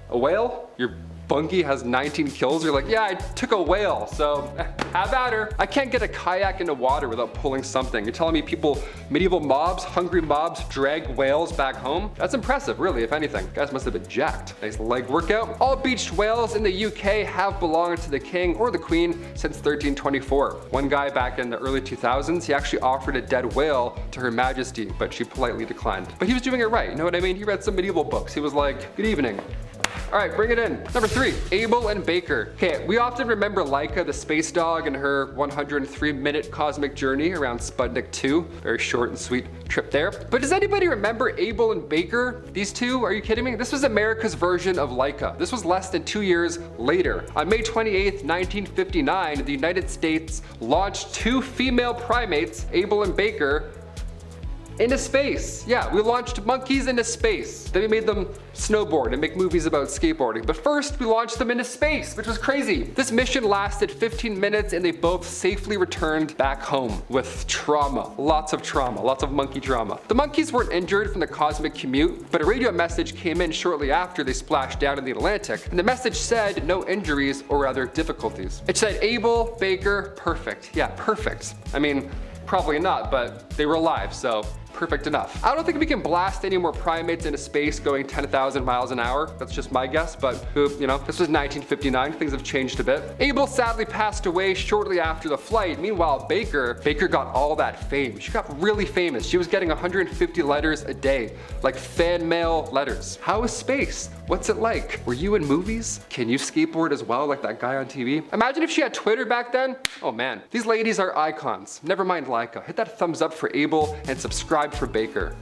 [SPEAKER 3] a whale. Your bunkie has 19 kills. You're like, yeah, I took a whale, so have at her. I can't get a kayak into water without pulling something. You're telling me people, medieval mobs, hungry mobs, drag whales back home? That's impressive, really, if anything. Guys must have been jacked. Nice leg workout. All beached whales in the UK have belonged to the king or the queen since 1324. One guy back in the early 2000s, he actually offered a dead whale to Her Majesty, but she politely declined. But he was doing it right, you know what I mean? He read some medieval books. He was like, good evening. All right, bring it in. Number 3, Abel and Baker. Okay, we often remember Laika, the space dog, and her 103-minute cosmic journey around Sputnik 2. Very short and sweet trip there. But does anybody remember Abel and Baker? These two? Are you kidding me? This was America's version of Laika. This was less than 2 years later. On May 28th, 1959, the United States launched 2 female primates, Abel and Baker, into space. Yeah, we launched monkeys into space. Then we made them snowboard and make movies about skateboarding. But first, we launched them into space, which was crazy. This mission lasted 15 minutes and they both safely returned back home with trauma. Lots of monkey trauma. The monkeys weren't injured from the cosmic commute, but a radio message came in shortly after they splashed down in the Atlantic. And the message said no injuries or other difficulties. It said Abel, Baker, perfect. Yeah, perfect. I mean, probably not, but they were alive, so perfect enough. I don't think we can blast any more primates into space going 10,000 miles an hour. That's just my guess, but you know, this was 1959. Things have changed a bit. Abel sadly passed away shortly after the flight. Meanwhile, Baker got all that fame. She got really famous. She was getting 150 letters a day, like fan mail letters. How is space? What's it like? Were you in movies? Can you skateboard as well like that guy on TV? Imagine if she had Twitter back then. Oh man, these ladies are icons. Never mind Laika. Hit that thumbs up for Abel and subscribe for Baker.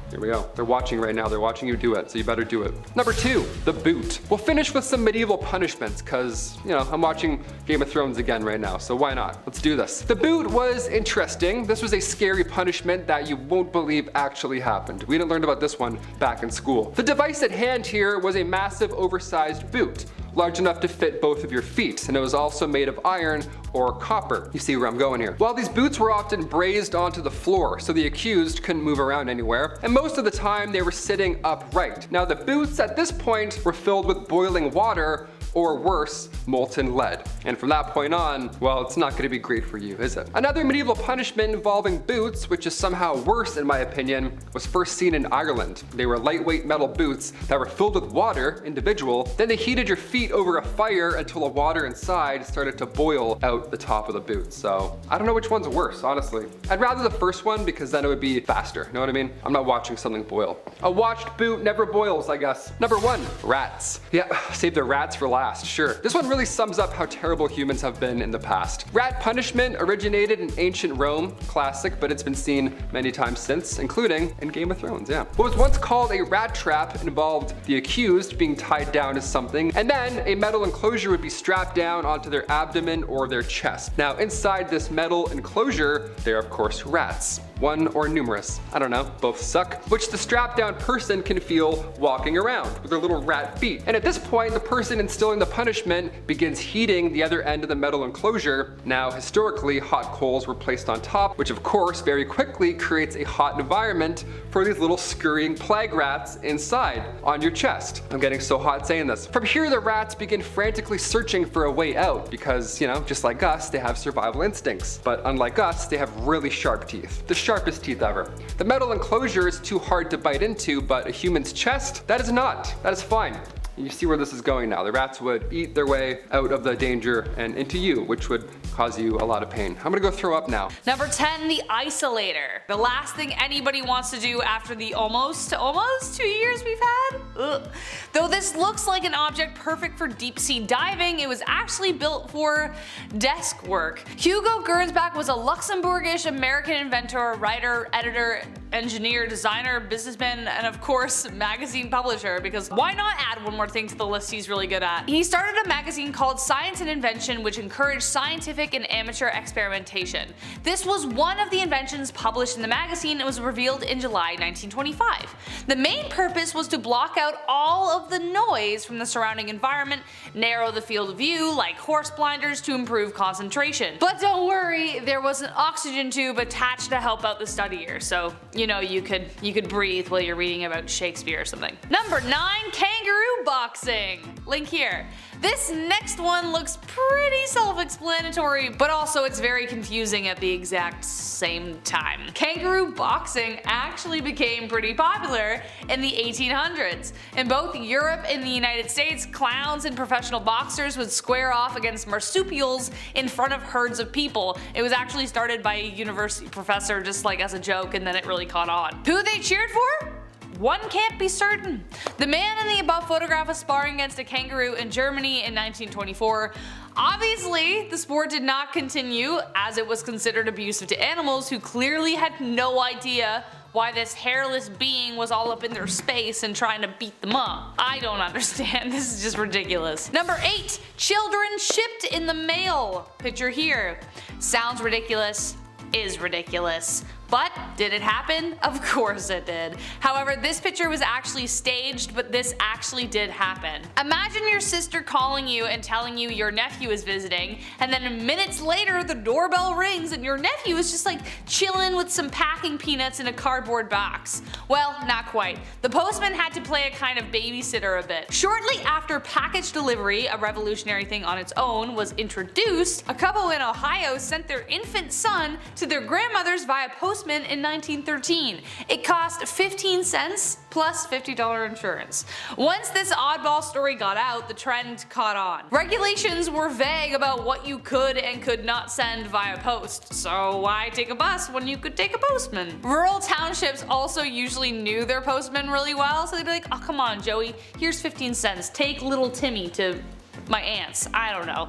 [SPEAKER 3] Here we go. They're watching right now. They're watching you do it, so you better do it. Number 2, the boot. We'll finish with some medieval punishments because, you know, I'm watching Game of Thrones again right now, so why not? Let's do this. The boot was interesting. This was a scary punishment that you won't believe actually happened. We didn't learn about this one back in school. The device at hand here was a massive oversized boot, large enough to fit both of your feet, and it was also made of iron or copper. You see where I'm going here. Well, these boots were often brazed onto the floor, so the accused couldn't move around anywhere, and most of the time they were sitting upright. Now the boots at this point were filled with boiling water, or worse, molten lead. And from that point on, well, it's not gonna be great for you, is it? Another medieval punishment involving boots, which is somehow worse in my opinion, was first seen in Ireland. They were lightweight metal boots that were filled with water, individual, then they heated your feet over a fire until the water inside started to boil out the top of the boot. So I don't know which one's worse, honestly. I'd rather the first one because then it would be faster, you know what I mean? I'm not watching something boil. A watched boot never boils, I guess. Number 1, rats. Yeah, save the rats for last. Sure. This one really sums up how terrible humans have been in the past. Rat punishment originated in ancient Rome, classic, but it's been seen many times since, including in Game of Thrones, yeah. What was once called a rat trap involved the accused being tied down to something, and then a metal enclosure would be strapped down onto their abdomen or their chest. Now, inside this metal enclosure, there are of course rats. One or numerous, I don't know, both suck, which the strapped down person can feel walking around with their little rat feet. And at this point, the person instilling the punishment begins heating the other end of the metal enclosure. Now, historically, hot coals were placed on top, which of course very quickly creates a hot environment for these little scurrying plague rats inside on your chest. I'm getting so hot saying this. From here, the rats begin frantically searching for a way out because, you know, just like us, they have survival instincts. But unlike us, they have really sharp teeth. The sharpest teeth ever. The metal enclosure is too hard to bite into, but a human's chest, that is not. That is fine. You see where this is going now. The rats would eat their way out of the danger and into you, which would cause you a lot of pain. I'm gonna go throw up now.
[SPEAKER 1] Number 10, the Isolator. The last thing anybody wants to do after the almost 2 years we've had. Ugh. Though this looks like an object perfect for deep sea diving, it was actually built for desk work. Hugo Gernsback was a Luxembourgish American inventor, writer, editor, engineer, designer, businessman, and of course magazine publisher, because why not add one more thing to the list he's really good at. He started a magazine called Science and Invention, which encouraged scientific and amateur experimentation. This was one of the inventions published in the magazine and was revealed in July 1925. The main purpose was to block out all of the noise from the surrounding environment, narrow the field of view like horse blinders to improve concentration. But don't worry, there was an oxygen tube attached to help out the studier, so you know you could breathe while you're reading about Shakespeare or something. Number 9, Kangaroo Boxing. Link here. This next one looks pretty self-explanatory, but also it's very confusing at the exact same time. Kangaroo boxing actually became pretty popular in the 1800s. In both Europe and the United States, clowns and professional boxers would square off against marsupials in front of herds of people. It was actually started by a university professor just like as a joke, and then it really caught on. Who they cheered for? One can't be certain. The man in the above photograph was sparring against a kangaroo in Germany in 1924. Obviously, the sport did not continue as it was considered abusive to animals who clearly had no idea why this hairless being was all up in their space and trying to beat them up. I don't understand, this is just ridiculous. Number 8, children shipped in the mail. Picture here. Sounds ridiculous, is ridiculous. But did it happen? Of course it did. However, this picture was actually staged, but this actually did happen. Imagine your sister calling you and telling you your nephew is visiting, and then minutes later the doorbell rings and your nephew is just like chilling with some packing peanuts in a cardboard box. Well, not quite. The postman had to play a kind of babysitter a bit. Shortly after package delivery, a revolutionary thing on its own, was introduced, a couple in Ohio sent their infant son to their grandmother's via postman in 1913. It cost 15 cents plus $50 insurance. Once this oddball story got out, the trend caught on. Regulations were vague about what you could and could not send via post, so why take a bus when you could take a postman? Rural townships also usually knew their postmen really well, so they'd be like, oh come on Joey, here's 15 cents, take little Timmy to my aunt's, I don't know.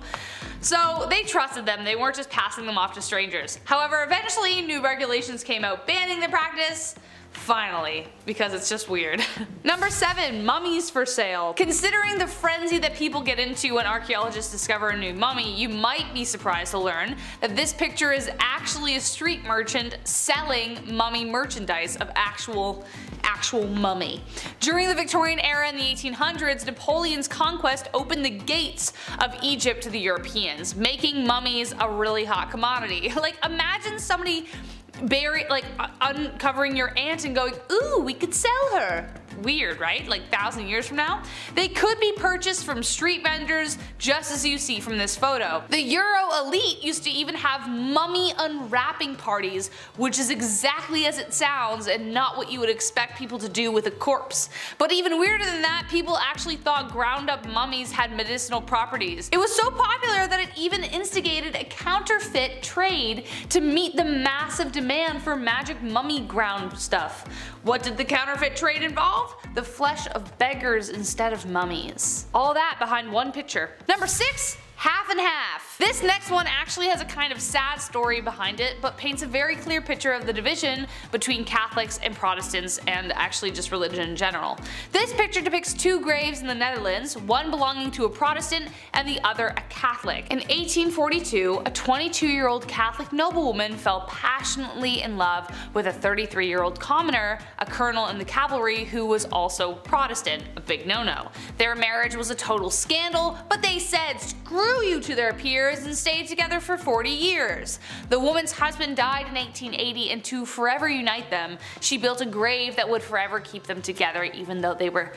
[SPEAKER 1] So they trusted them, they weren't just passing them off to strangers. However, eventually new regulations came out banning the practice. Finally, because it's just weird. Number 7, mummies for sale. Considering the frenzy that people get into when archaeologists discover a new mummy, you might be surprised to learn that this picture is actually a street merchant selling mummy merchandise of actual mummy. During the Victorian era in the 1800s, Napoleon's conquest opened the gates of Egypt to the Europeans, making mummies a really hot commodity. Like imagine somebody uncovering your aunt and going, ooh, we could sell her. Weird, right? Like 1,000 years from now? They could be purchased from street vendors, just as you see from this photo. The Euro Elite used to even have mummy unwrapping parties, which is exactly as it sounds and not what you would expect people to do with a corpse. But even weirder than that, people actually thought ground up mummies had medicinal properties. It was so popular that it even instigated a counterfeit trade to meet the massive demand for magic mummy ground stuff. What did the counterfeit trade involve? The flesh of beggars instead of mummies. All that behind one picture. Number 6, half and half. This next one actually has a kind of sad story behind it, but paints a very clear picture of the division between Catholics and Protestants, and actually just religion in general. This picture depicts 2 graves in the Netherlands, one belonging to a Protestant and the other a Catholic. In 1842, a 22-year-old Catholic noblewoman fell passionately in love with a 33-year-old commoner, a colonel in the cavalry who was also Protestant, a big no-no. Their marriage was a total scandal, but they said screw you to their peers and stayed together for 40 years. The woman's husband died in 1880, and to forever unite them, she built a grave that would forever keep them together even though they were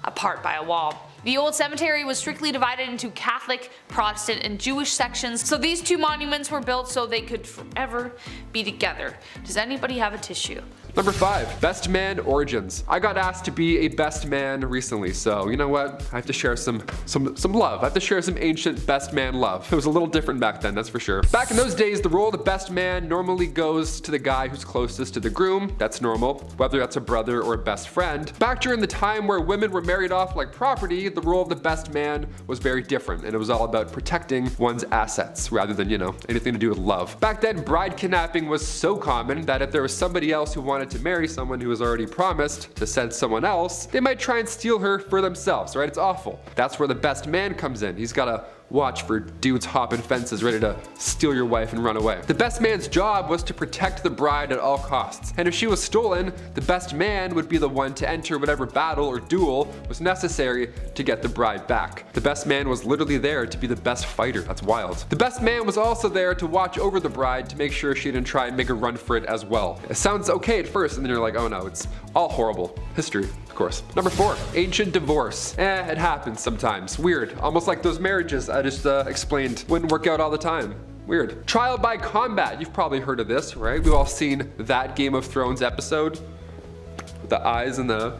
[SPEAKER 1] apart by a wall. The old cemetery was strictly divided into Catholic, Protestant, and Jewish sections, so these 2 monuments were built so they could forever be together. Does anybody have a tissue?
[SPEAKER 3] Number 5, best man origins. I got asked to be a best man recently, so you know what? I have to share some love. I have to share some ancient best man love. It was a little different back then, that's for sure. Back in those days, the role of the best man normally goes to the guy who's closest to the groom. That's normal, whether that's a brother or a best friend. Back during the time where women were married off like property, the role of the best man was very different, and it was all about protecting one's assets rather than, anything to do with love. Back then, bride kidnapping was so common that if there was somebody else who wanted to marry someone who was already promised to send someone else, they might try and steal her for themselves, right? It's awful. That's where the best man comes in. He's gotta watch for dudes hopping fences ready to steal your wife and run away. The best man's job was to protect the bride at all costs. And if she was stolen, the best man would be the one to enter whatever battle or duel was necessary to get the bride back. The best man was literally there to be the best fighter. That's wild. The best man was also there to watch over the bride to make sure she didn't try and make a run for it as well. It sounds okay at first, and then you're like, oh no, it's all horrible. History, of course. Number 4, ancient divorce. It happens sometimes. Weird. Almost like those marriages I just explained wouldn't work out all the time. Weird. Trial by combat. You've probably heard of this, right? We've all seen that Game of Thrones episode. The eyes and the...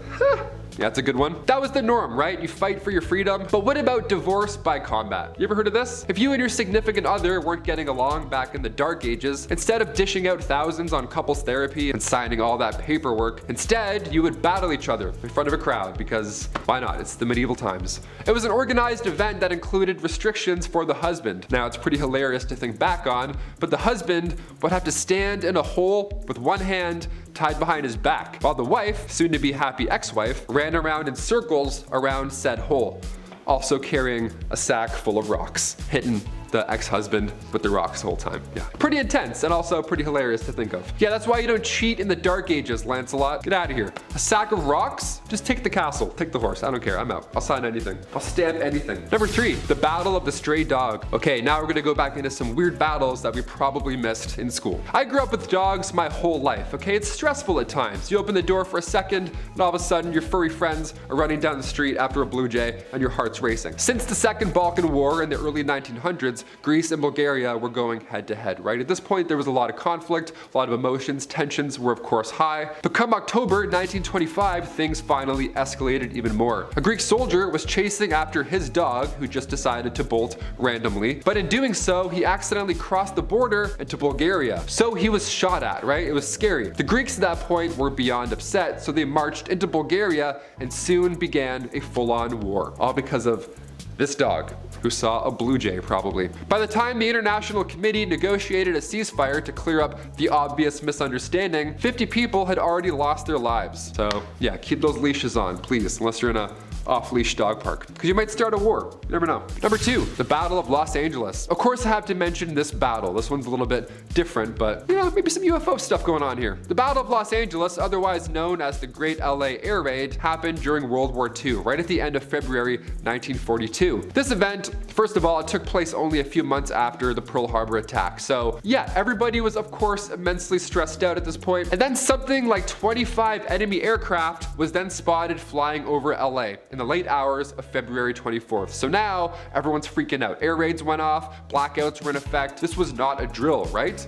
[SPEAKER 3] Yeah, that's a good one. That was the norm, right? You fight for your freedom. But what about divorce by combat? You ever heard of this? If you and your significant other weren't getting along back in the dark ages, instead of dishing out thousands on couples therapy and signing all that paperwork, instead you would battle each other in front of a crowd because why not? It's the medieval times. It was an organized event that included restrictions for the husband. Now it's pretty hilarious to think back on, but the husband would have to stand in a hole with one hand tied behind his back, while the wife, soon to be happy ex-wife, ran around in circles around said hole, also carrying a sack full of rocks, hitting the ex-husband with the rocks the whole time. Yeah, pretty intense and also pretty hilarious to think of. Yeah, that's why you don't cheat in the dark ages, Lancelot. Get out of here. A sack of rocks? Just take the castle, take the horse. I don't care, I'm out. I'll sign anything. I'll stamp anything. Number 3, the Battle of the Stray Dog. Okay, now we're gonna go back into some weird battles that we probably missed in school. I grew up with dogs my whole life, okay? It's stressful at times. You open the door for a second, and all of a sudden your furry friends are running down the street after a blue jay, and your heart's racing. Since the Second Balkan War in the early 1900s, Greece and Bulgaria were going head to head, right? At this point, there was a lot of conflict, a lot of emotions, tensions were of course high. But come October 1925, things finally escalated even more. A Greek soldier was chasing after his dog, who just decided to bolt randomly. But in doing so, he accidentally crossed the border into Bulgaria. So he was shot at, right? It was scary. The Greeks at that point were beyond upset, so they marched into Bulgaria and soon began a full-on war, all because of this dog, who saw a blue jay probably. By the time the International Committee negotiated a ceasefire to clear up the obvious misunderstanding, 50 people had already lost their lives. So yeah, keep those leashes on, please, unless you're in a off-leash dog park, because you might start a war. You never know. Number 2, the Battle of Los Angeles. Of course I have to mention this battle. This one's a little bit different, but maybe some UFO stuff going on here. The Battle of Los Angeles, otherwise known as the Great LA Air Raid, happened during World War II, right at the end of February 1942. This event, first of all, it took place only a few months after the Pearl Harbor attack. So yeah, everybody was of course immensely stressed out at this point. And then something like 25 enemy aircraft was then spotted flying over LA in the late hours of February 24th. So now everyone's freaking out. Air raids went off, blackouts were in effect. This was not a drill, right?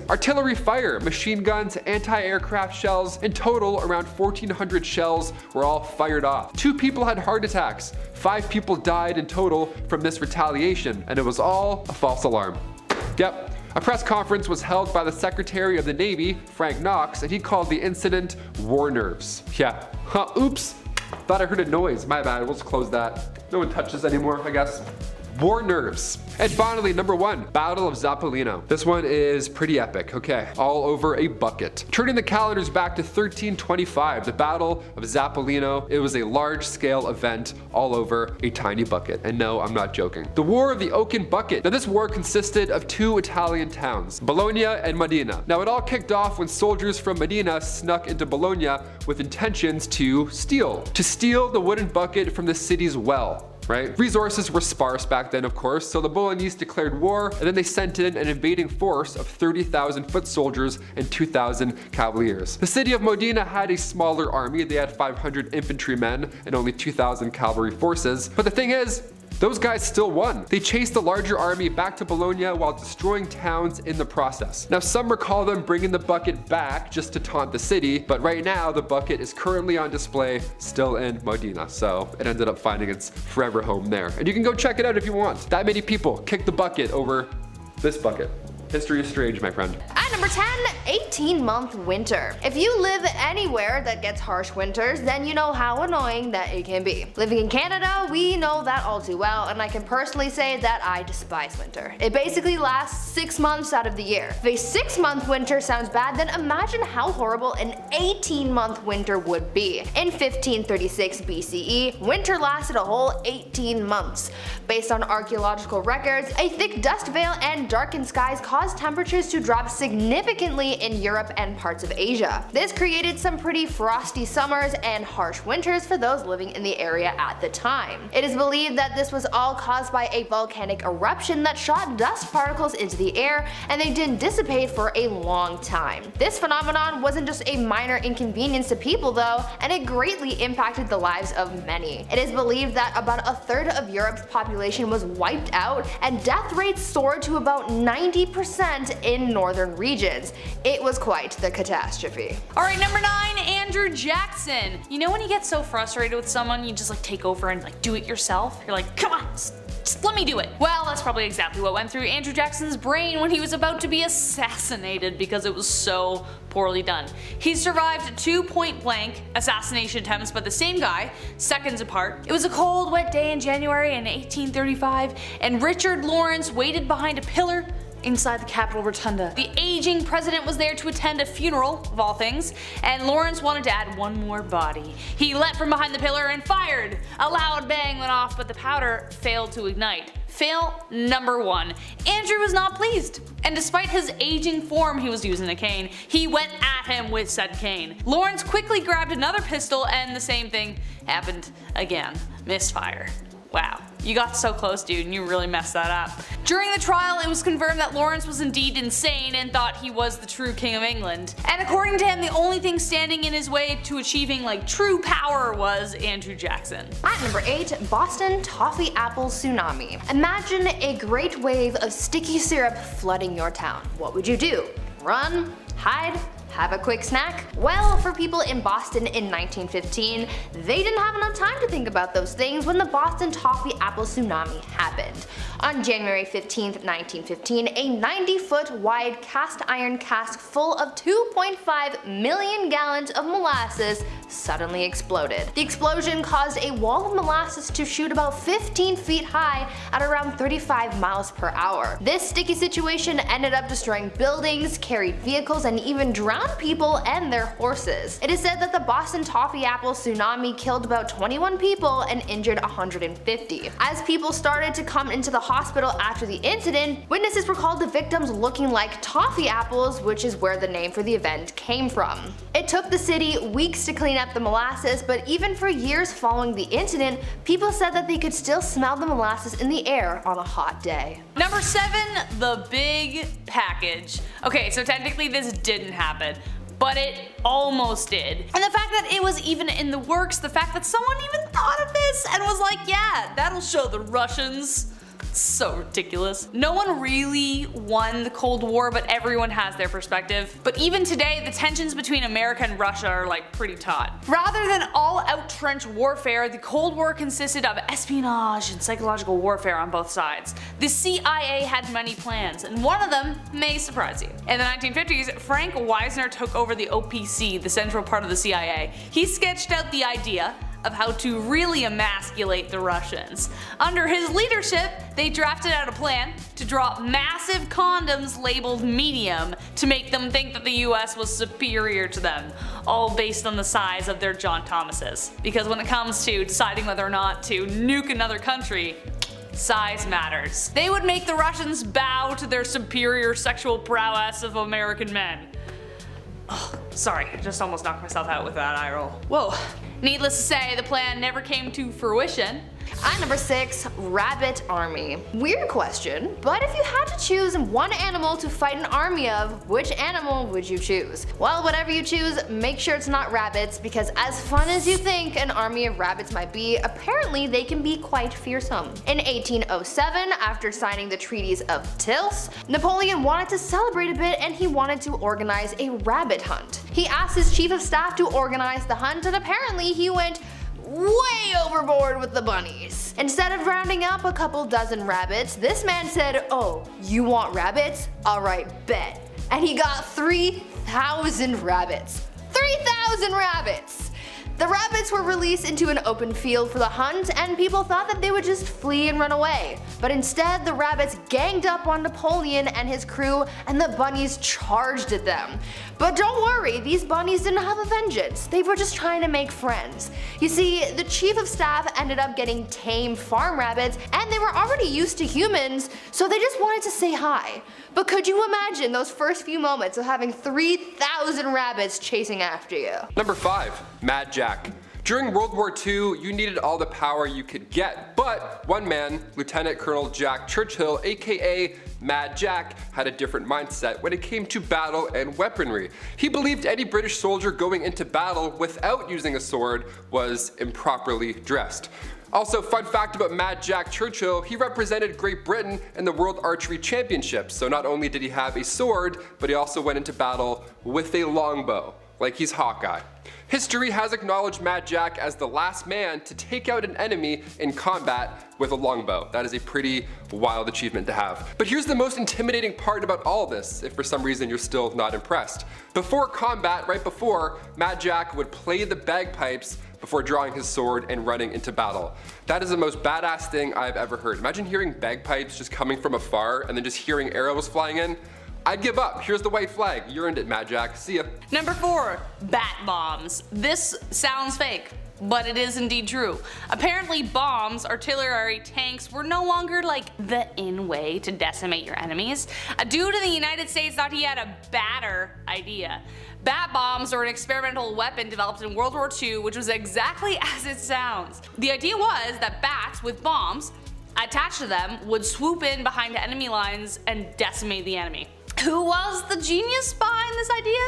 [SPEAKER 3] Artillery fire, machine guns, anti-aircraft shells. In total, around 1,400 shells were all fired off. 2 people had heart attacks. 5 people died in total from this retaliation, and it was all a false alarm. Yep. A press conference was held by the Secretary of the Navy, Frank Knox, and he called the incident war nerves. Yeah. Oops. Thought I heard a noise. My bad. We'll just close that. No one touches anymore, I guess. War nerves. And finally, number 1, Battle of Zappolino. This one is pretty epic, okay? All over a bucket. Turning the calendars back to 1325, the Battle of Zappolino, it was a large-scale event all over a tiny bucket. And no, I'm not joking. The War of the Oaken Bucket. Now this war consisted of 2 Italian towns, Bologna and Modena. Now it all kicked off when soldiers from Modena snuck into Bologna with intentions to steal the wooden bucket from the city's well. Right? Resources were sparse back then, of course, so the Bolognese declared war, and then they sent in an invading force of 30,000 foot soldiers and 2,000 cavaliers. The city of Modena had a smaller army. They had 500 infantrymen and only 2,000 cavalry forces. But the thing is, those guys still won. They chased the larger army back to Bologna while destroying towns in the process. Now some recall them bringing the bucket back just to taunt the city, but right now the bucket is currently on display still in Modena, so it ended up finding its forever home there. And you can go check it out if you want. That many people kicked the bucket over this bucket. History is strange, my friend.
[SPEAKER 2] At number 10, 18-month winter. If you live anywhere that gets harsh winters, then you know how annoying that it can be. Living in Canada, we know that all too well, and I can personally say that I despise winter. It basically lasts 6 months out of the year. If a 6-month winter sounds bad, then imagine how horrible an 18-month winter would be. In 1536 BCE, winter lasted a whole 18 months. Based on archaeological records, a thick dust veil and darkened skies caused temperatures to drop significantly in Europe and parts of Asia. This created some pretty frosty summers and harsh winters for those living in the area at the time. It is believed that this was all caused by a volcanic eruption that shot dust particles into the air, and they didn't dissipate for a long time. This phenomenon wasn't just a minor inconvenience to people though, and it greatly impacted the lives of many. It is believed that about a third of Europe's population was wiped out, and death rates soared to about 90% in northern regions. It was quite the catastrophe.
[SPEAKER 1] Alright, number 9, Andrew Jackson. You know when you get so frustrated with someone, you just like take over and like do it yourself? You're like, come on, just let me do it. Well, that's probably exactly what went through Andrew Jackson's brain when he was about to be assassinated because it was so poorly done. He survived 2 point-blank assassination attempts by the same guy, seconds apart. It was a cold, wet day in January in 1835, and Richard Lawrence waited behind a pillar inside the Capitol Rotunda. The aging president was there to attend a funeral, of all things, and Lawrence wanted to add one more body. He leapt from behind the pillar and fired. A loud bang went off, but the powder failed to ignite. Fail number 1. Andrew was not pleased, and despite his aging form, he was using a cane. He went at him with said cane. Lawrence quickly grabbed another pistol, and the same thing happened again. Misfire. Wow, you got so close, dude, and you really messed that up. During the trial, it was confirmed that Lawrence was indeed insane and thought he was the true king of England. And according to him, the only thing standing in his way to achieving like true power was Andrew Jackson.
[SPEAKER 2] At number 8, Boston Toffee Apple Tsunami. Imagine a great wave of sticky syrup flooding your town. What would you do? Run? Hide? Have a quick snack? Well, for people in Boston in 1915, they didn't have enough time to think about those things when the Boston Toffee Apple Tsunami happened. On January 15, 1915, a 90-foot wide cast iron cask full of 2.5 million gallons of molasses suddenly exploded. The explosion caused a wall of molasses to shoot about 15 feet high at around 35 miles per hour. This sticky situation ended up destroying buildings, carried vehicles, and even drowned people and their horses. It is said that the Boston Toffee Apple Tsunami killed about 21 people and injured 150. As people started to come into the hospital after the incident, witnesses recalled the victims looking like toffee apples, which is where the name for the event came from. It took the city weeks to clean up the molasses, but even for years following the incident, people said that they could still smell the molasses in the air on a hot day.
[SPEAKER 1] Number 7, the big package. Okay, so technically this didn't happen, but it almost did. And the fact that it was even in the works, the fact that someone even thought of this and was like, yeah, that'll show the Russians. So ridiculous. No one really won the Cold War, but everyone has their perspective. But even today, the tensions between America and Russia are like pretty taut. Rather than all-out trench warfare, the Cold War consisted of espionage and psychological warfare on both sides. The CIA had many plans, and one of them may surprise you. In the 1950s, Frank Wisner took over the OPC, the central part of the CIA. He sketched out the idea of how to really emasculate the Russians. Under his leadership, they drafted out a plan to drop massive condoms labeled medium to make them think that the US was superior to them, all based on the size of their John Thomases. Because when it comes to deciding whether or not to nuke another country, size matters. They would make the Russians bow to their superior sexual prowess of American men. Oh, sorry, I just almost knocked myself out with that eye roll. Whoa. Needless to say, the plan never came to fruition.
[SPEAKER 2] At number 6, Rabbit Army. Weird question, but if you had to choose one animal to fight an army of, which animal would you choose? Well, whatever you choose, make sure it's not rabbits, because as fun as you think an army of rabbits might be, apparently they can be quite fearsome. In 1807, after signing the treaties of Tilsit, Napoleon wanted to celebrate a bit and he wanted to organize a rabbit hunt. He asked his chief of staff to organize the hunt, and apparently he went way overboard with the bunnies. Instead of rounding up a couple dozen rabbits, this man said, "Oh, you want rabbits? Alright, bet. and he got 3,000 rabbits. 3,000 rabbits! The rabbits were released into an open field for the hunt, and people thought that they would just flee and run away. But instead, the rabbits ganged up on Napoleon and his crew, and the bunnies charged at them. But don't worry, these bunnies didn't have a vengeance. They were just trying to make friends. You see, the chief of staff ended up getting tame farm rabbits, and they were already used to humans, so they just wanted to say hi. But could you imagine those first few moments of having 3,000 rabbits chasing after you?
[SPEAKER 3] Number 5. Mad Jack. During World War II, you needed all the power you could get, but one man, Lieutenant Colonel Jack Churchill, aka Mad Jack, had a different mindset when it came to battle and weaponry. He believed any British soldier going into battle without using a sword was improperly dressed. Also, fun fact about Mad Jack Churchill, he represented Great Britain in the World Archery Championships, so not only did he have a sword, but he also went into battle with a longbow, like he's Hawkeye. History has acknowledged Mad Jack as the last man to take out an enemy in combat with a longbow. That is a pretty wild achievement to have. But here's the most intimidating part about all this, if for some reason you're still not impressed. Before combat, right before, Mad Jack would play the bagpipes before drawing his sword and running into battle. That is the most badass thing I've ever heard. Imagine hearing bagpipes just coming from afar and then just hearing arrows flying in. I'd give up. Here's the white flag. You earned it, Mad Jack. See ya.
[SPEAKER 1] Number 4. Bat bombs. This sounds fake, but it is indeed true. Apparently bombs, artillery tanks, were no longer like the in way to decimate your enemies. A dude in the United States thought he had a badder idea. Bat bombs are an experimental weapon developed in World War II, which was exactly as it sounds. The idea was that bats with bombs attached to them would swoop in behind enemy lines and decimate the enemy. Who was the genius behind this idea?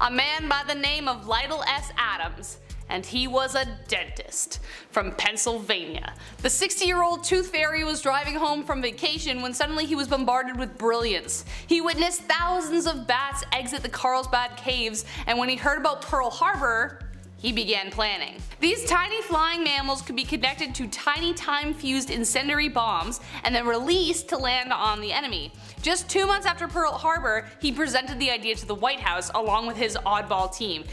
[SPEAKER 1] A man by the name of Lytle S. Adams. And he was a dentist from Pennsylvania. The 60-year-old tooth fairy was driving home from vacation when suddenly he was bombarded with brilliance. He witnessed thousands of bats exit the Carlsbad caves, and when he heard about Pearl Harbor, he began planning. These tiny flying mammals could be connected to tiny time-fused incendiary bombs and then released to land on the enemy. Just 2 months after Pearl Harbor, he presented the idea to the White House along with his oddball team.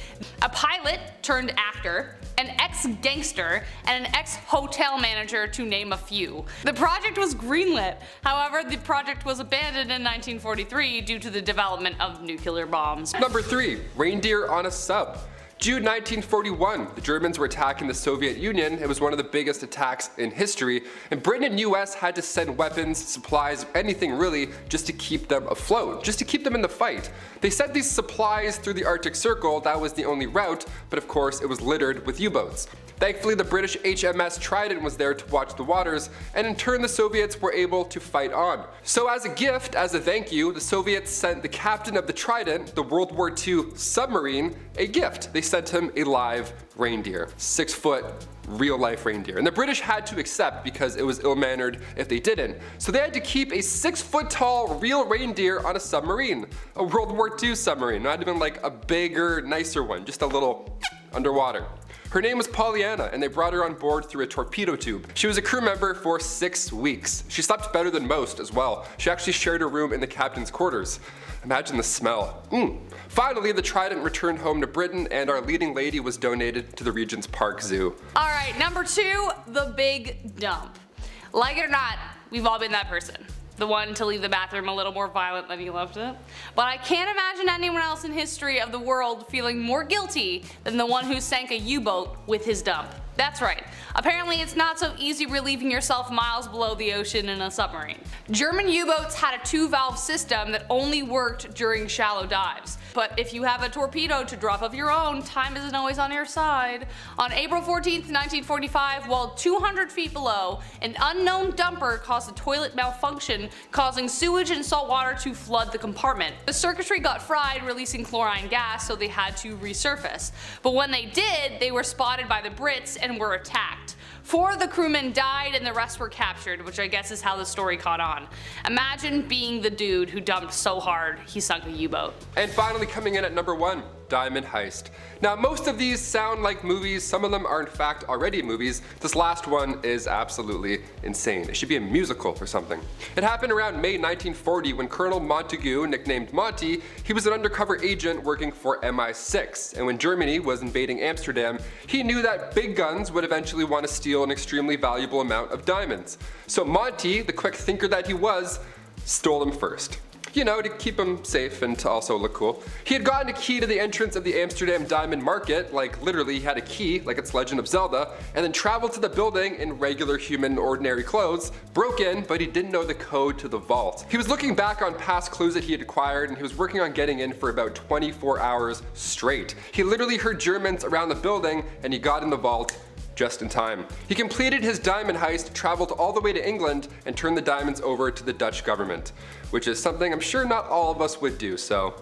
[SPEAKER 1] A pilot turned actor, an ex-gangster, and an ex-hotel manager, to name a few. The project was greenlit. However, the project was abandoned in 1943 due to the development of nuclear bombs.
[SPEAKER 3] Number 3. Reindeer on a sub. June 1941, the Germans were attacking the Soviet Union. It was one of the biggest attacks in history, and Britain and US had to send weapons, supplies, anything really, just to keep them afloat, just to keep them in the fight. They sent these supplies through the Arctic Circle. That was the only route, but of course it was littered with U-boats. Thankfully, the British HMS Trident was there to watch the waters, and in turn the Soviets were able to fight on. So as a gift, as a thank you, the Soviets sent the captain of the Trident, the World War II submarine, a gift. They sent him a live reindeer, 6-foot real-life reindeer. And the British had to accept because it was ill-mannered if they didn't. So they had to keep a 6-foot-tall real reindeer on a submarine, a World War II submarine, not even like a bigger, nicer one, just a little underwater. Her name was Pollyanna, and they brought her on board through a torpedo tube. She was a crew member for 6 weeks. She slept better than most as well. She actually shared a room in the captain's quarters. Imagine the smell. Finally, the Trident returned home to Britain, and our leading lady was donated to the Regent's Park Zoo.
[SPEAKER 1] Alright, number 2, the big dump. Like it or not, we've all been that person. The one to leave the bathroom a little more violent than you left it. But I can't imagine anyone else in history of the world feeling more guilty than the one who sank a U-boat with his dump. That's right. Apparently it's not so easy relieving yourself miles below the ocean in a submarine. German U-boats had a 2-valve system that only worked during shallow dives. But if you have a torpedo to drop of your own, time isn't always on your side. On April 14th, 1945, while 200 feet below, an unknown dumper caused a toilet malfunction, causing sewage and salt water to flood the compartment. The circuitry got fried, releasing chlorine gas, so they had to resurface. But when they did, they were spotted by the Brits and were attacked. 4 of the crewmen died and the rest were captured, which I guess is how the story caught on. Imagine being the dude who dumped so hard he sunk a U-boat.
[SPEAKER 3] And finally coming in at number 1, Diamond Heist. Now, most of these sound like movies, some of them are in fact already movies. This last one is absolutely insane. It should be a musical or something. It happened around May 1940 when Colonel Montagu, nicknamed Monty, he was an undercover agent working for MI6, and when Germany was invading Amsterdam, he knew that big guns would eventually want to steal an extremely valuable amount of diamonds. So Monty, the quick thinker that he was, stole them first. You know, to keep him safe and to also look cool. He had gotten a key to the entrance of the Amsterdam diamond market, like literally he had a key, like it's Legend of Zelda, and then traveled to the building in regular human ordinary clothes, broke in, but he didn't know the code to the vault. He was looking back on past clues that he had acquired, and he was working on getting in for about 24 hours straight. He literally heard Germans around the building, and he got in the vault just in time. He completed his diamond heist, traveled all the way to England, and turned the diamonds over to the Dutch government, which is something I'm sure not all of us would do, so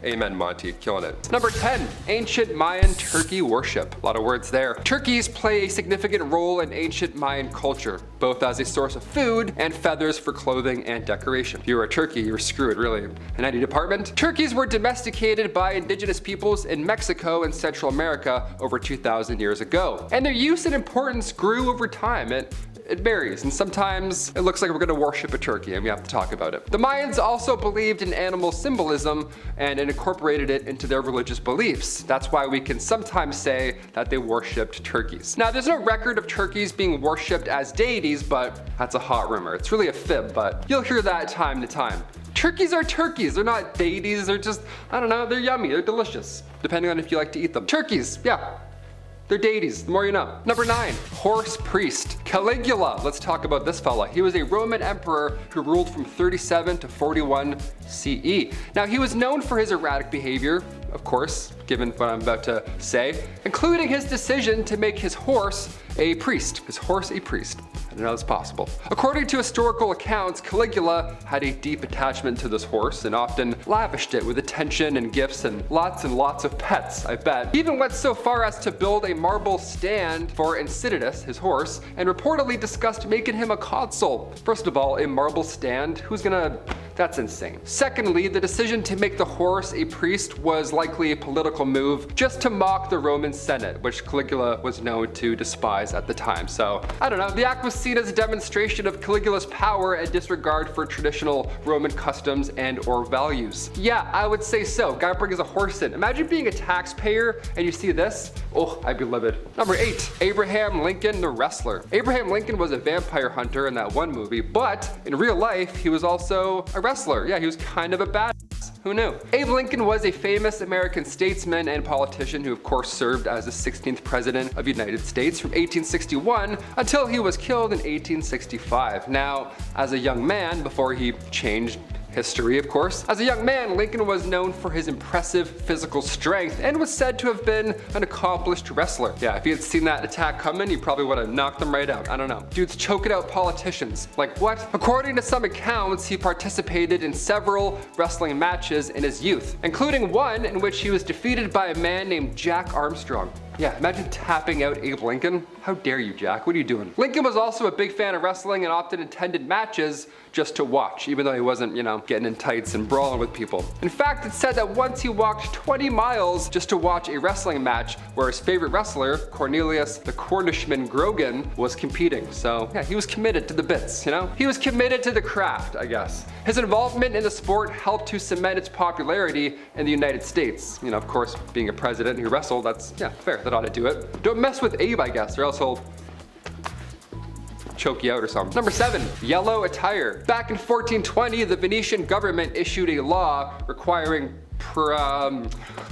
[SPEAKER 3] amen, Monty, killing it. Number 10, ancient Mayan turkey worship. A lot of words there. Turkeys play a significant role in ancient Mayan culture, both as a source of food and feathers for clothing and decoration. If you were a turkey, you were screwed, really. In any department. Turkeys were domesticated by indigenous peoples in Mexico and Central America over 2,000 years ago, and their use and importance grew over time. It varies, and sometimes it looks like we're gonna worship a turkey and we have to talk about it. The Mayans also believed in animal symbolism and incorporated it into their religious beliefs. That's why we can sometimes say that they worshipped turkeys. Now, there's no record of turkeys being worshipped as deities, but that's a hot rumor. It's really a fib, but you'll hear that time to time. Turkeys are turkeys, they're not deities, they're just, I don't know, they're yummy, they're delicious, depending on if you like to eat them. Turkeys, yeah. They're deities, the more you know. Number 9, horse priest. Caligula, let's talk about this fella. He was a Roman emperor who ruled from 37 to 41 CE. Now, he was known for his erratic behavior, of course, given what I'm about to say, including his decision to make his horse a priest. His horse a priest. I don't know how that's possible. According to historical accounts, Caligula had a deep attachment to this horse and often lavished it with attention and gifts and lots of pets, I bet. He even went so far as to build a marble stand for Enceladus, his horse, and reportedly discussed making him a consul. First of all, a marble stand? Who's gonna... That's insane. Secondly, the decision to make the horse a priest was likely a political move just to mock the Roman Senate, which Caligula was known to despise at the time. So, I don't know, the act was seen as a demonstration of Caligula's power and disregard for traditional Roman customs and or values. Yeah, I would say so. Guy brings a horse in. Imagine being a taxpayer and you see this. Oh, I'd be livid. Number 8, Abraham Lincoln, the wrestler. Abraham Lincoln was a vampire hunter in that one movie, but in real life, he was also a wrestler. Yeah, he was kind of a badass. Who knew? Abe Lincoln was a famous American statesman and politician who of course served as the 16th president of the United States from 1861 until he was killed in 1865. Now, as a young man, before he changed history, of course. As a young man, Lincoln was known for his impressive physical strength and was said to have been an accomplished wrestler. Yeah, if he had seen that attack coming, he probably would have knocked them right out. I don't know. Dude's choking out politicians. Like what? According to some accounts, he participated in several wrestling matches in his youth, including one in which he was defeated by a man named Jack Armstrong. Yeah, imagine tapping out Abe Lincoln. How dare you, Jack? What are you doing? Lincoln was also a big fan of wrestling and often attended matches just to watch, even though he wasn't, you know, getting in tights and brawling with people. In fact, it's said that once he walked 20 miles just to watch a wrestling match where his favorite wrestler, Cornelius the Cornishman Grogan, was competing. So yeah, he was committed to the bits, you know? He was committed to the craft, I guess. His involvement in the sport helped to cement its popularity in the United States. You know, of course, being a president who wrestled, that's, yeah, fair, that ought to do it. Don't mess with Abe, I guess, or else he'll choke you out or something. Number 7, yellow attire. Back in 1420, the Venetian government issued a law requiring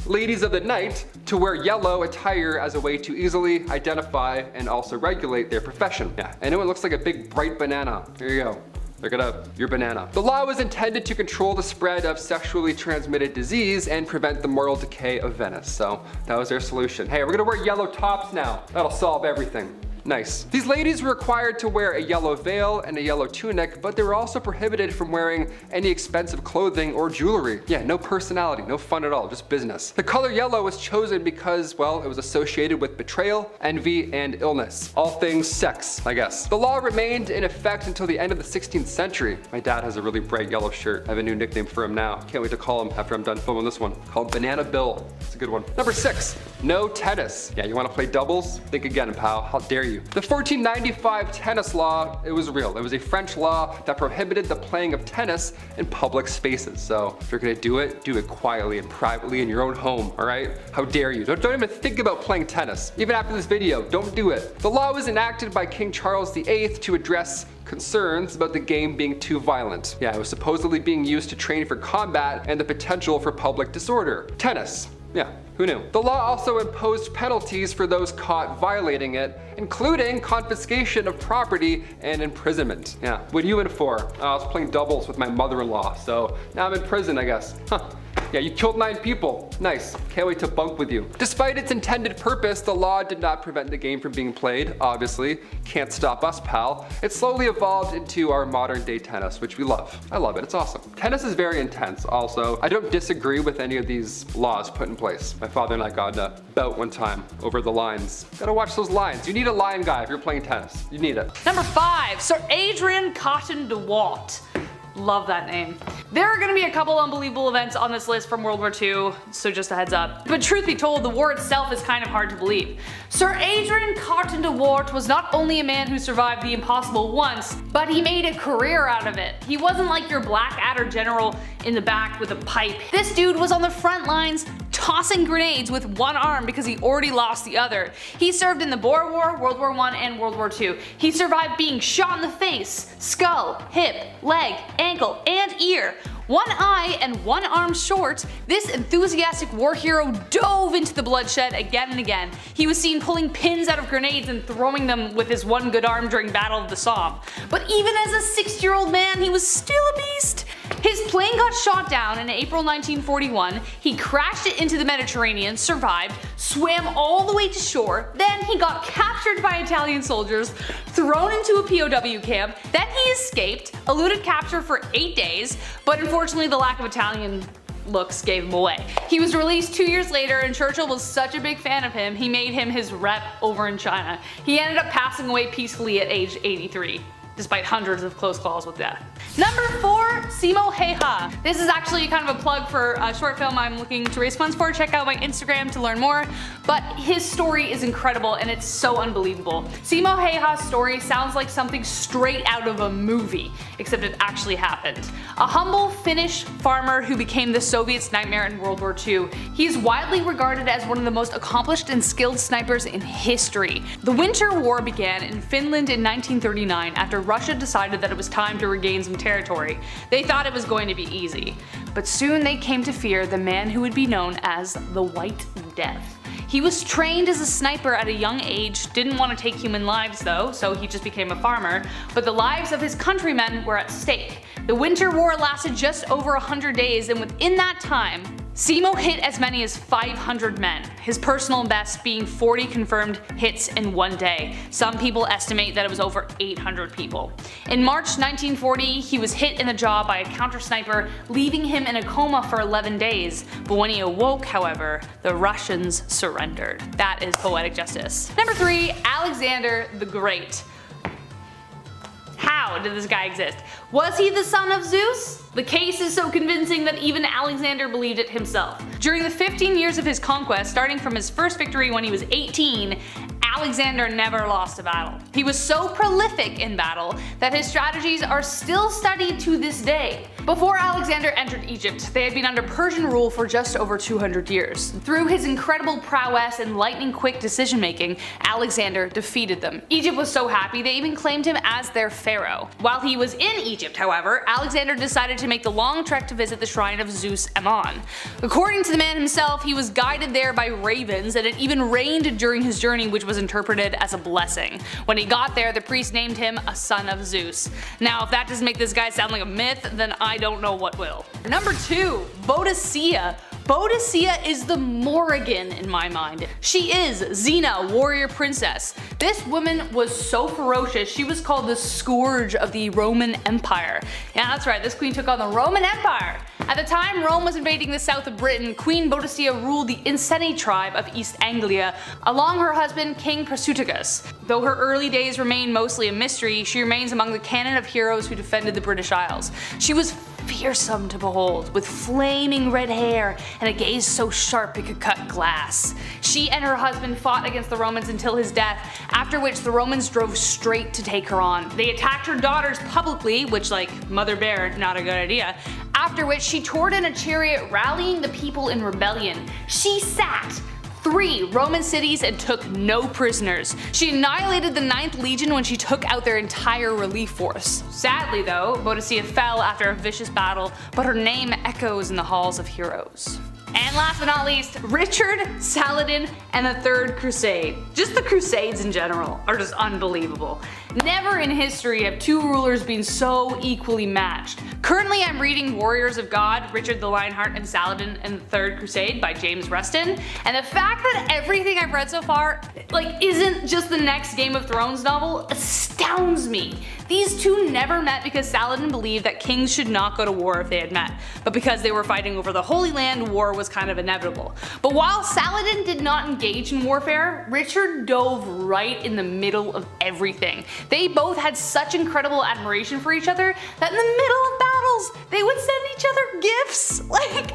[SPEAKER 3] ladies of the night to wear yellow attire as a way to easily identify and also regulate their profession. Yeah, anyone looks like a big bright banana. Here you go. Look it up, your banana. The law was intended to control the spread of sexually transmitted disease and prevent the moral decay of Venice. So that was their solution. Hey, we're gonna wear yellow tops now. That'll solve everything. Nice. These ladies were required to wear a yellow veil and a yellow tunic, but they were also prohibited from wearing any expensive clothing or jewelry. Yeah, no personality, no fun at all, just business. The color yellow was chosen because, well, it was associated with betrayal, envy, and illness. All things sex, I guess. The law remained in effect until the end of the 16th century. My dad has a really bright yellow shirt. I have a new nickname for him now. Can't wait to call him after I'm done filming this one. Called Banana Bill. It's a good one. Number 6, no tennis. Yeah, you wanna play doubles? Think again, pal. How dare you? The 1495 tennis law, it was real. It was a French law that prohibited the playing of tennis in public spaces. So if you're gonna do it quietly and privately in your own home, all right? How dare you? Don't even think about playing tennis. Even after this video, don't do it. The law was enacted by King Charles VIII to address concerns about the game being too violent. Yeah, it was supposedly being used to train for combat and the potential for public disorder. Tennis. Yeah, who knew? The law also imposed penalties for those caught violating it, including confiscation of property and imprisonment. Yeah, what are you in for? I was playing doubles with my mother-in-law, so now I'm in prison, I guess. Huh. Yeah, you killed 9 people. Nice. Can't wait to bunk with you. Despite its intended purpose, the law did not prevent the game from being played, obviously. Can't stop us, pal. It slowly evolved into our modern day tennis, which we love. I love it, it's awesome. Tennis is very intense also. I don't disagree with any of these laws put in place. My father and I got in a bout one time over the lines. Gotta watch those lines. You need a line guy if you're playing tennis. You need it.
[SPEAKER 1] Number 5, Sir Adrian Cotton de Watt. Love that name. There are going to be a couple unbelievable events on this list from World War II, so just a heads up. But truth be told, the war itself is kind of hard to believe. Sir Adrian Cotton de Watt was not only a man who survived the impossible once, but he made a career out of it. He wasn't like your Blackadder general in the back with a pipe. This dude was on the front lines tossing grenades with one arm because he already lost the other. He served in the Boer War, World War I, and World War II. He survived being shot in the face, skull, hip, leg, ankle, and ear. One eye and one arm short, this enthusiastic war hero dove into the bloodshed again and again. He was seen pulling pins out of grenades and throwing them with his one good arm during Battle of the Somme. But even as a 60-year-old man, he was still a beast. His plane got shot down in April 1941, he crashed it into the Mediterranean, survived, swam all the way to shore, then he got captured by Italian soldiers, thrown into a POW camp, then he escaped, eluded capture for 8 days, but unfortunately the lack of Italian looks gave him away. He was released 2 years later and Churchill was such a big fan of him, he made him his rep over in China. He ended up passing away peacefully at age 83. Despite hundreds of close calls with death. Number 4, Simo Heha. This is actually kind of a plug for a short film I'm looking to raise funds for. Check out my Instagram to learn more. But his story is incredible and it's so unbelievable. Simo Heha's story sounds like something straight out of a movie, except it actually happened. A humble Finnish farmer who became the Soviets' nightmare in World War II. He is widely regarded as one of the most accomplished and skilled snipers in history. The Winter War began in Finland in 1939 after Russia decided that it was time to regain some territory. They thought it was going to be easy. But soon they came to fear the man who would be known as the White Death. He was trained as a sniper at a young age, didn't want to take human lives though, so he just became a farmer, but the lives of his countrymen were at stake. The Winter War lasted just over 100 days and within that time, Simo hit as many as 500 men, his personal best being 40 confirmed hits in one day. Some people estimate that it was over 800 people. In March 1940, he was hit in the jaw by a counter sniper, leaving him in a coma for 11 days. But when he awoke, however, the Russians surrendered. That is poetic justice. Number 3, Alexander the Great. How did this guy exist? Was he the son of Zeus? The case is so convincing that even Alexander believed it himself. During the 15 years of his conquest, starting from his first victory when he was 18, Alexander never lost a battle. He was so prolific in battle that his strategies are still studied to this day. Before Alexander entered Egypt, they had been under Persian rule for just over 200 years. Through his incredible prowess and lightning-quick decision-making, Alexander defeated them. Egypt was so happy they even claimed him as their pharaoh. While he was in Egypt, however, Alexander decided to make the long trek to visit the shrine of Zeus Ammon. According to the man himself, he was guided there by ravens and it even rained during his journey, which was interpreted as a blessing. When he got there, the priest named him a son of Zeus. Now if that doesn't make this guy sound like a myth, then I don't know what will. Number 2, Boadicea. Boadicea is the Morrigan in my mind. She is Xena, warrior princess. This woman was so ferocious, she was called the Scourge of the Roman Empire. Yeah, that's right, this queen took on the Roman Empire. At the time Rome was invading the south of Britain, Queen Boadicea ruled the Iceni tribe of East Anglia, along her husband King Prasutagus. Though her early days remain mostly a mystery, she remains among the canon of heroes who defended the British Isles. She was fearsome to behold, with flaming red hair and a gaze so sharp it could cut glass. She and her husband fought against the Romans until his death, after which the Romans drove straight to take her on. They attacked her daughters publicly, which, like Mother Bear, not a good idea, after which she toured in a chariot rallying the people in rebellion. She sacked 3 Roman cities and took no prisoners. She annihilated the 9th Legion when she took out their entire relief force. Sadly though, Boadicea fell after a vicious battle, but her name echoes in the halls of heroes. And last but not least, Richard, Saladin, and the Third Crusade. Just the Crusades in general are just unbelievable. Never in history have 2 rulers been so equally matched. Currently I'm reading Warriors of God, Richard the Lionheart and Saladin and the Third Crusade by James Rustin, and the fact that everything I've read so far isn't just the next Game of Thrones novel astounds me. These 2 never met because Saladin believed that kings should not go to war if they had met, but because they were fighting over the Holy Land, war was kind of inevitable. But while Saladin did not engage in warfare, Richard dove right in the middle of everything. They both had such incredible admiration for each other that in the middle of battles, they would send each other gifts.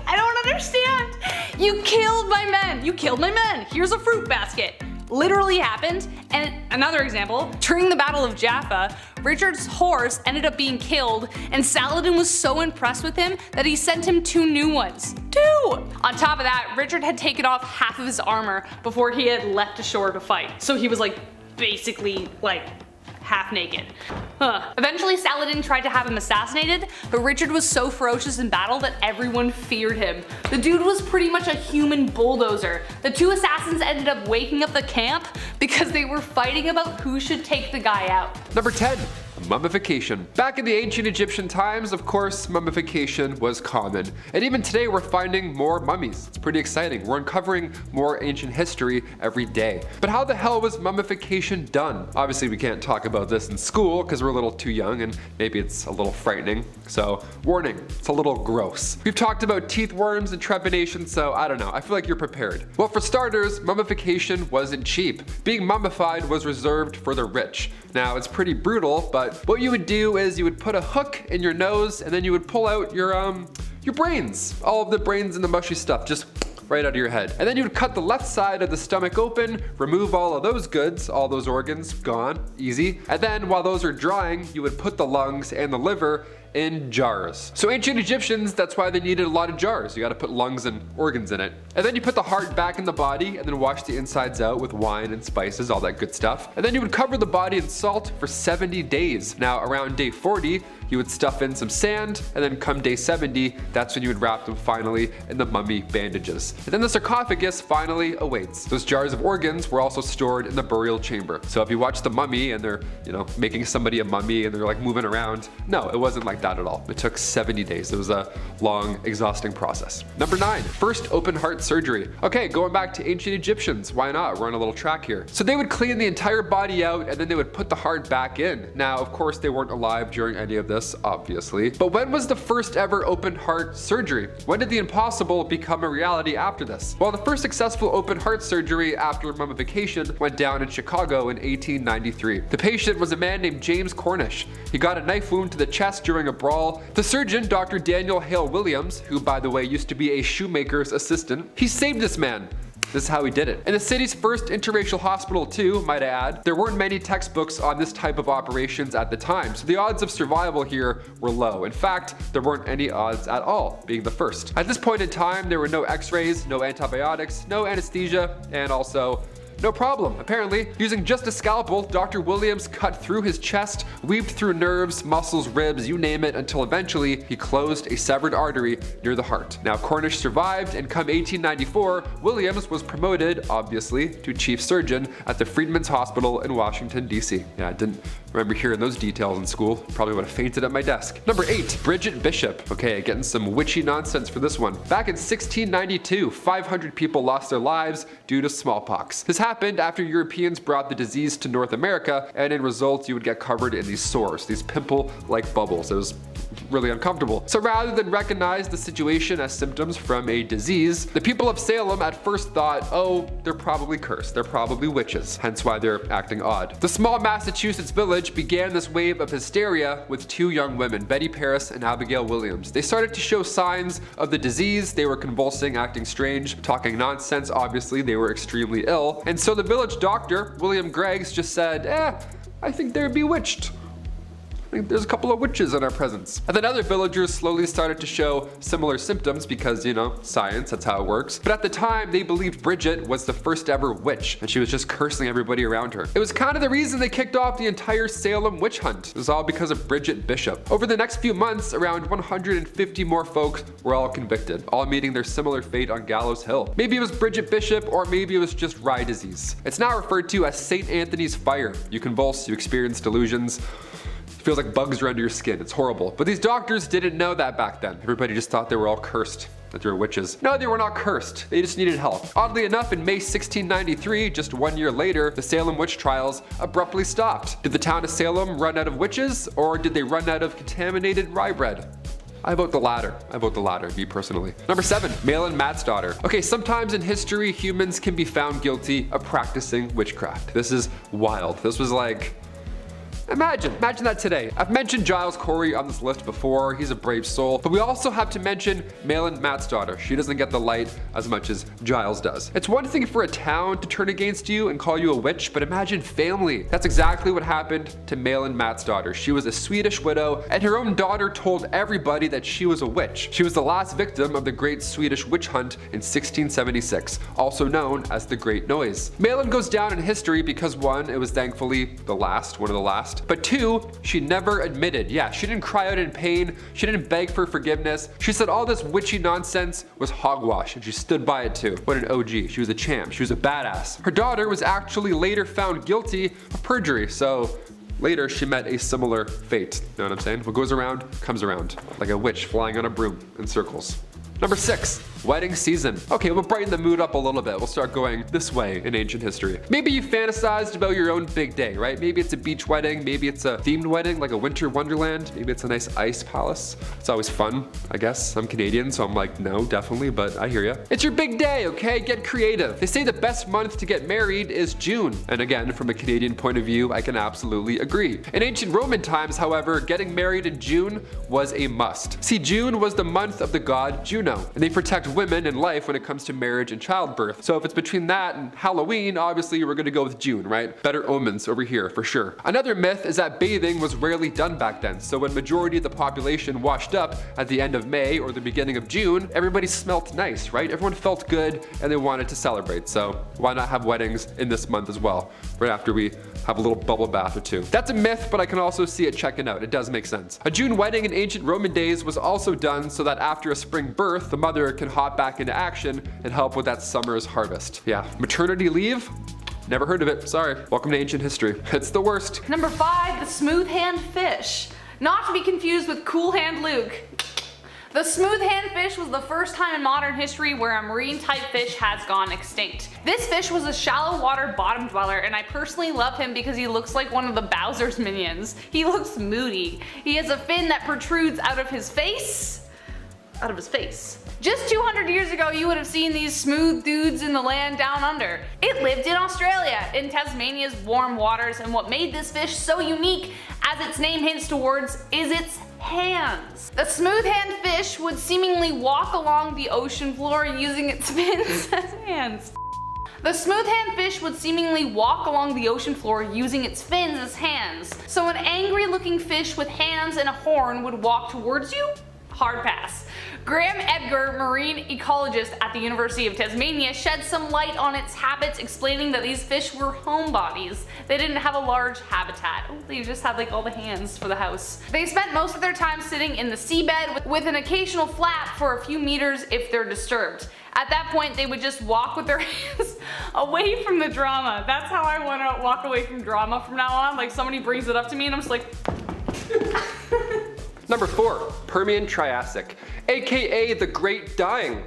[SPEAKER 1] I don't understand. You killed my men. You killed my men. Here's a fruit basket. Literally happened. And another example, during the Battle of Jaffa, Richard's horse ended up being killed, and Saladin was so impressed with him that he sent him 2 new ones. 2! On top of that, Richard had taken off half of his armor before he had leapt ashore to fight. So he was basically half naked. Eventually Saladin tried to have him assassinated, but Richard was so ferocious in battle that everyone feared him. The dude was pretty much a human bulldozer. The 2 assassins ended up waking up the camp because they were fighting about who should take the guy out.
[SPEAKER 3] Number 10. Mummification. Back in the ancient Egyptian times, of course, mummification was common. And even today we're finding more mummies. It's pretty exciting. We're uncovering more ancient history every day. But how the hell was mummification done? Obviously we can't talk about this in school because we're a little too young and maybe it's a little frightening. So warning, it's a little gross. We've talked about teeth worms and trepanation, so I don't know. I feel like you're prepared. Well, for starters, mummification wasn't cheap. Being mummified was reserved for the rich. Now it's pretty brutal, but what you would do is you would put a hook in your nose and then you would pull out your brains. All of the brains and the mushy stuff, just right out of your head. And then you would cut the left side of the stomach open, remove all of those goods, all those organs, gone, easy. And then while those are drying, you would put the lungs and the liver in jars. So ancient Egyptians, that's why they needed a lot of jars. You gotta put lungs and organs in it. And then you put the heart back in the body and then wash the insides out with wine and spices, all that good stuff. And then you would cover the body in salt for 70 days. Now around day 40, you would stuff in some sand, and then come day 70, that's when you would wrap them finally in the mummy bandages. And then the sarcophagus finally awaits. Those jars of organs were also stored in the burial chamber. So if you watch The Mummy and they're, making somebody a mummy and they're moving around, no, it wasn't like that at all. It took 70 days. It was a long, exhausting process. Number 9, first open heart surgery. Okay, going back to ancient Egyptians, why not? We're on a little track here. So they would clean the entire body out and then they would put the heart back in. Now, of course, they weren't alive during any of this, obviously. But when was the first ever open heart surgery? When did the impossible become a reality after this? Well, the first successful open heart surgery after mummification went down in Chicago in 1893. The patient was a man named James Cornish. He got a knife wound to the chest during a brawl. The surgeon, Dr. Daniel Hale Williams, who by the way used to be a shoemaker's assistant, he saved this man. This is how he did it. In the city's first interracial hospital too, might I add, there weren't many textbooks on this type of operations at the time, so the odds of survival here were low. In fact, there weren't any odds at all, being the first. At this point in time, there were no x-rays, no antibiotics, no anesthesia, and also no problem. Apparently, using just a scalpel, Dr. Williams cut through his chest, weaved through nerves, muscles, ribs, you name it, until eventually he closed a severed artery near the heart. Now, Cornish survived, and come 1894, Williams was promoted, obviously, to chief surgeon at the Freedmen's Hospital in Washington, D.C. Yeah, it didn't Remember hearing those details in school. Probably would have fainted at my desk. Number 8, Bridget Bishop. Okay, getting some witchy nonsense for this one. Back in 1692, 500 people lost their lives due to smallpox. This happened after Europeans brought the disease to North America, and in result, you would get covered in these sores, these pimple-like bubbles. It was really uncomfortable. So rather than recognize the situation as symptoms from a disease, the people of Salem at first thought, oh, they're probably cursed, they're probably witches, hence why they're acting odd. The small Massachusetts village began this wave of hysteria with 2 young women, Betty Paris and Abigail Williams. They started to show signs of the disease. They were convulsing, acting strange, talking nonsense. Obviously, they were extremely ill. And so the village doctor, William Greggs, just said, I think they're bewitched. There's a couple of witches in our presence. And then other villagers slowly started to show similar symptoms because, you know, science, that's how it works. But at the time, they believed Bridget was the first ever witch, and she was just cursing everybody around her. It was kind of the reason they kicked off the entire Salem witch hunt. It was all because of Bridget Bishop. Over the next few months, around 150 more folks were all convicted, all meeting their similar fate on Gallows Hill. Maybe it was Bridget Bishop, or maybe it was just rye disease. It's now referred to as St. Anthony's fire. You convulse, you experience delusions. Feels like bugs are under your skin. It's horrible. But these doctors didn't know that back then. Everybody just thought they were all cursed, that they were witches. No, they were not cursed. They just needed help. Oddly enough, in May 1693, just 1 year later, the Salem witch trials abruptly stopped. Did the town of Salem run out of witches, or did they run out of contaminated rye bread? I vote the latter. I vote the latter, me personally. Number 7, Malin Matt's daughter. Okay, sometimes in history, humans can be found guilty of practicing witchcraft. This is wild. This was like, Imagine that today. I've mentioned Giles Corey on this list before. He's a brave soul, but we also have to mention Malin Matt's daughter. She doesn't get the light as much as Giles does. It's one thing for a town to turn against you and call you a witch, but imagine family. That's exactly what happened to Malin Matt's daughter. She was a Swedish widow, and her own daughter told everybody that she was a witch. She was the last victim of the Great Swedish Witch Hunt in 1676, also known as the Great Noise. Malin goes down in history because 1, it was thankfully one of the last. But 2, she never admitted. Yeah, she didn't cry out in pain. She didn't beg for forgiveness. She said all this witchy nonsense was hogwash, and she stood by it too. What an OG. She was a champ. She was a badass. Her daughter was actually later found guilty of perjury, so later she met a similar fate. You know what I'm saying? What goes around, comes around. Like a witch flying on a broom in circles. Number 6, wedding season. Okay, we'll brighten the mood up a little bit. We'll start going this way in ancient history. Maybe you fantasized about your own big day, right? Maybe it's a beach wedding, maybe it's a themed wedding like a winter wonderland, maybe it's a nice ice palace. It's always fun, I guess. I'm Canadian, so I'm like, no, definitely, but I hear ya. It's your big day, okay? Get creative. They say the best month to get married is June. And again, from a Canadian point of view, I can absolutely agree. In ancient Roman times, however, getting married in June was a must. See, June was the month of the god Juno, and they protect women in life when it comes to marriage and childbirth. So if it's between that and Halloween, obviously we're gonna go with June, right? Better omens over here for sure. Another myth is that bathing was rarely done back then. So when majority of the population washed up at the end of May or the beginning of June, everybody smelt nice, right? Everyone felt good and they wanted to celebrate. So why not have weddings in this month as well, right after we have a little bubble bath or 2. That's a myth, but I can also see it checking out. It does make sense. A June wedding in ancient Roman days was also done so that after a spring birth, the mother can hop back into action and help with that summer's harvest. Yeah, maternity leave? Never heard of it, sorry. Welcome to ancient history. It's the worst.
[SPEAKER 1] Number 5, the smooth hand fish. Not to be confused with Cool Hand Luke. The smooth hand fish was the first time in modern history where a marine type fish has gone extinct. This fish was a shallow water bottom dweller, and I personally love him because he looks like one of the Bowser's minions. He looks moody. He has a fin that protrudes out of his face. Just 200 years ago, you would have seen these smooth dudes in the land down under. It lived in Australia, in Tasmania's warm waters, and what made this fish so unique, as its name hints towards, is its hands. The smooth hand fish would seemingly walk along the ocean floor using its fins as hands. The smooth hand fish would seemingly walk along the ocean floor using its fins as hands. So an angry looking fish with hands and a horn would walk towards you? hard pass. Graham Edgar, marine ecologist at the University of Tasmania, shed some light on its habits, explaining that these fish were homebodies. They didn't have a large habitat. They just had like all the hands for the house. They spent most of their time sitting in the seabed with an occasional flap for a few meters if they're disturbed. At that point, they would just walk with their hands away from the drama. That's how I want to walk away from drama from now on. Like somebody brings it up to me and I'm just like...
[SPEAKER 3] Number 4, Permian Triassic, aka the Great Dying.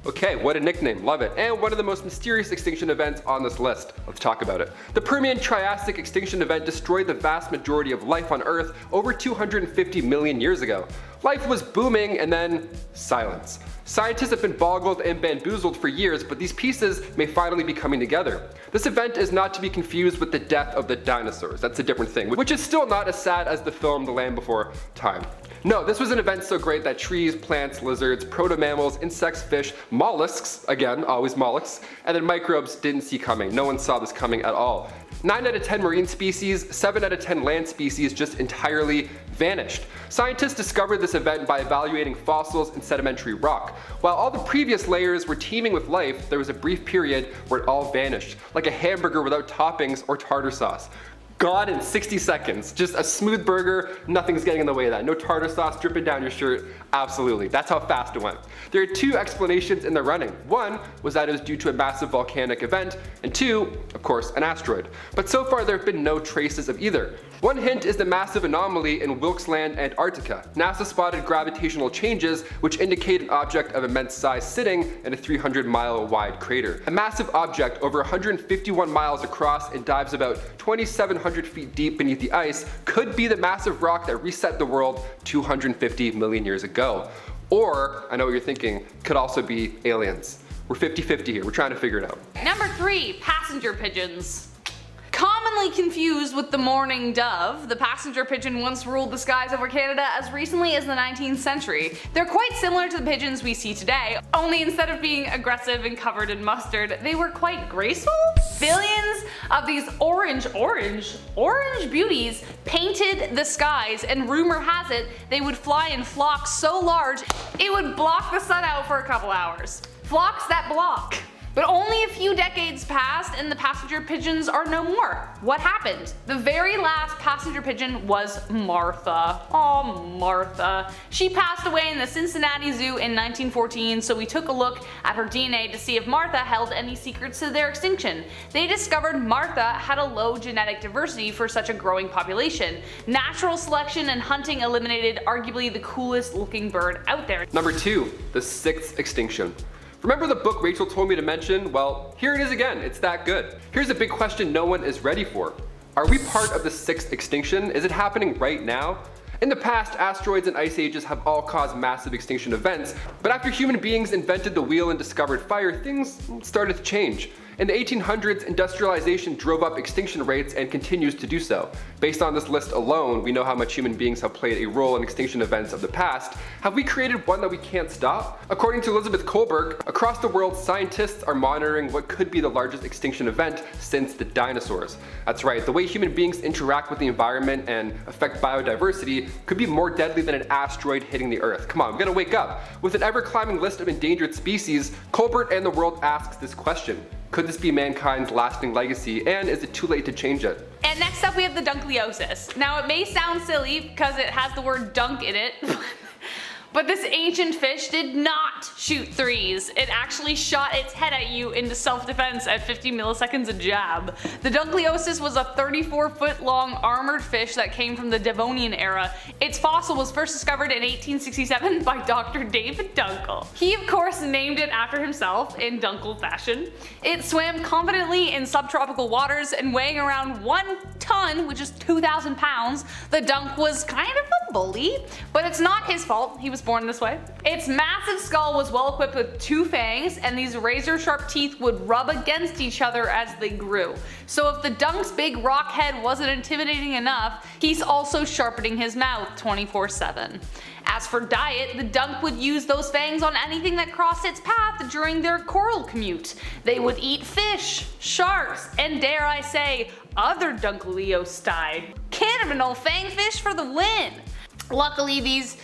[SPEAKER 3] Okay, what a nickname, love it. And one of the most mysterious extinction events on this list. Let's talk about it. The Permian Triassic extinction event destroyed the vast majority of life on Earth over 250 million years ago. Life was booming and then silence. Scientists have been boggled and bamboozled for years, but these pieces may finally be coming together. This event is not to be confused with the death of the dinosaurs. That's a different thing, which is still not as sad as the film The Land Before Time. No, this was an event so great that trees, plants, lizards, proto-mammals, insects, fish, mollusks, again, always mollusks, and then microbes didn't see coming. No one saw this coming at all. 9 out of 10 marine species, 7 out of 10 land species just entirely vanished. Scientists discovered this event by evaluating fossils and sedimentary rock. While all the previous layers were teeming with life, there was a brief period where it all vanished, like a hamburger without toppings or tartar sauce. Gone in 60 seconds. Just a smooth burger, nothing's getting in the way of that. No tartar sauce dripping down your shirt. Absolutely, that's how fast it went. There are 2 explanations in the running. One was that it was due to a massive volcanic event, and 2, of course, an asteroid. But so far there have been no traces of either. One hint is the massive anomaly in Wilkes Land, Antarctica. NASA spotted gravitational changes which indicate an object of immense size sitting in a 300-mile wide crater. A massive object over 151 miles across and dives about 2,700 feet deep beneath the ice could be the massive rock that reset the world 250 million years ago. Or, I know what you're thinking, could also be aliens. We're 50-50 here, we're trying to figure it out.
[SPEAKER 1] Number 3, passenger pigeons. Commonly confused with the mourning dove, the passenger pigeon once ruled the skies over Canada as recently as the 19th century. They're quite similar to the pigeons we see today, only instead of being aggressive and covered in mustard, they were quite graceful. Billions of these orange beauties painted the skies, and rumor has it they would fly in flocks so large it would block the sun out for a couple hours. Flocks that block. But only a few decades passed and the passenger pigeons are no more. What happened? The very last passenger pigeon was Martha. Oh, Martha. She passed away in the Cincinnati Zoo in 1914, so we took a look at her DNA to see if Martha held any secrets to their extinction. They discovered Martha had a low genetic diversity for such a growing population. Natural selection and hunting eliminated arguably the coolest looking bird out there.
[SPEAKER 3] Number 2, the 6th extinction. Remember the book Rachel told me to mention? Well, here it is again, it's that good. Here's a big question no one is ready for. Are we part of the 6th extinction? Is it happening right now? In the past, asteroids and ice ages have all caused massive extinction events, but after human beings invented the wheel and discovered fire, things started to change. In the 1800s, industrialization drove up extinction rates and continues to do so. Based on this list alone, we know how much human beings have played a role in extinction events of the past. Have we created one that we can't stop? According to Elizabeth Kohlberg, across the world, scientists are monitoring what could be the largest extinction event since the dinosaurs. That's right, the way human beings interact with the environment and affect biodiversity could be more deadly than an asteroid hitting the Earth. Come on, we gotta wake up. With an ever-climbing list of endangered species, Kohlberg and the world asks this question. Could this be mankind's lasting legacy, and is it too late to change it?
[SPEAKER 1] And next up we have the Dunkleosis. Now it may sound silly because it has the word dunk in it, but this ancient fish did not shoot threes. It actually shot its head at you into self-defense at 50 milliseconds a jab. The Dunkleosis was a 34-foot long armored fish that came from the Devonian era. Its fossil was first discovered in 1867 by Dr. David Dunkel. He of course named it after himself in Dunkel fashion. It swam confidently in subtropical waters, and weighing around 1 ton, which is 2,000 pounds, the dunk was kind of a bully. But it's not his fault, he was born this way. Its massive skull was well equipped with 2 fangs, and these razor sharp teeth would rub against each other as they grew. So if the dunk's big rock head wasn't intimidating enough, he's also sharpening his mouth 24/7. As for diet, the dunk would use those fangs on anything that crossed its path during their coral commute. They would eat fish, sharks, and dare I say, other Dunkleosteid. Cannibal fangfish for the win! Luckily, these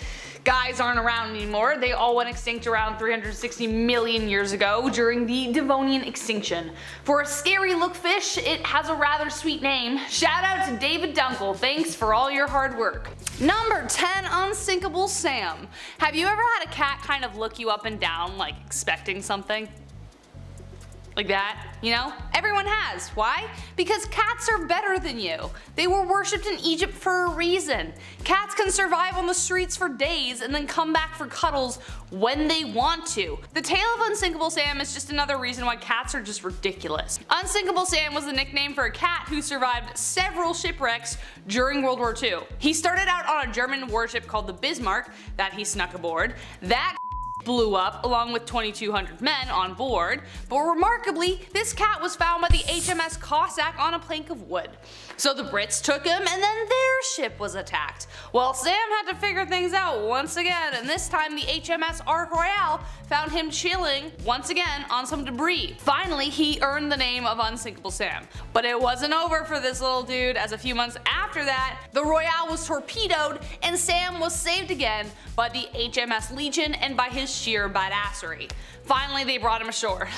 [SPEAKER 1] Guys aren't around anymore, they all went extinct around 360 million years ago during the Devonian extinction. For a scary look fish, it has a rather sweet name. Shout out to David Dunkel, thanks for all your hard work. Number 10, Unsinkable Sam. Have you ever had a cat kind of look you up and down like expecting something? Like that, you know? Everyone has. Why? Because cats are better than you. They were worshipped in Egypt for a reason. Cats can survive on the streets for days and then come back for cuddles when they want to. The tale of Unsinkable Sam is just another reason why cats are just ridiculous. Unsinkable Sam was the nickname for a cat who survived several shipwrecks during World War II. He started out on a German warship called the Bismarck that he snuck aboard. That blew up along with 2,200 men on board, but remarkably, this cat was found by the HMS Cossack on a plank of wood. So the Brits took him and then their ship was attacked. Well, Sam had to figure things out once again, and this time the HMS Ark Royale found him chilling once again on some debris. Finally, he earned the name of Unsinkable Sam. But it wasn't over for this little dude, as a few months after that, the Royale was torpedoed and Sam was saved again by the HMS Legion and by his sheer badassery. Finally, they brought him ashore.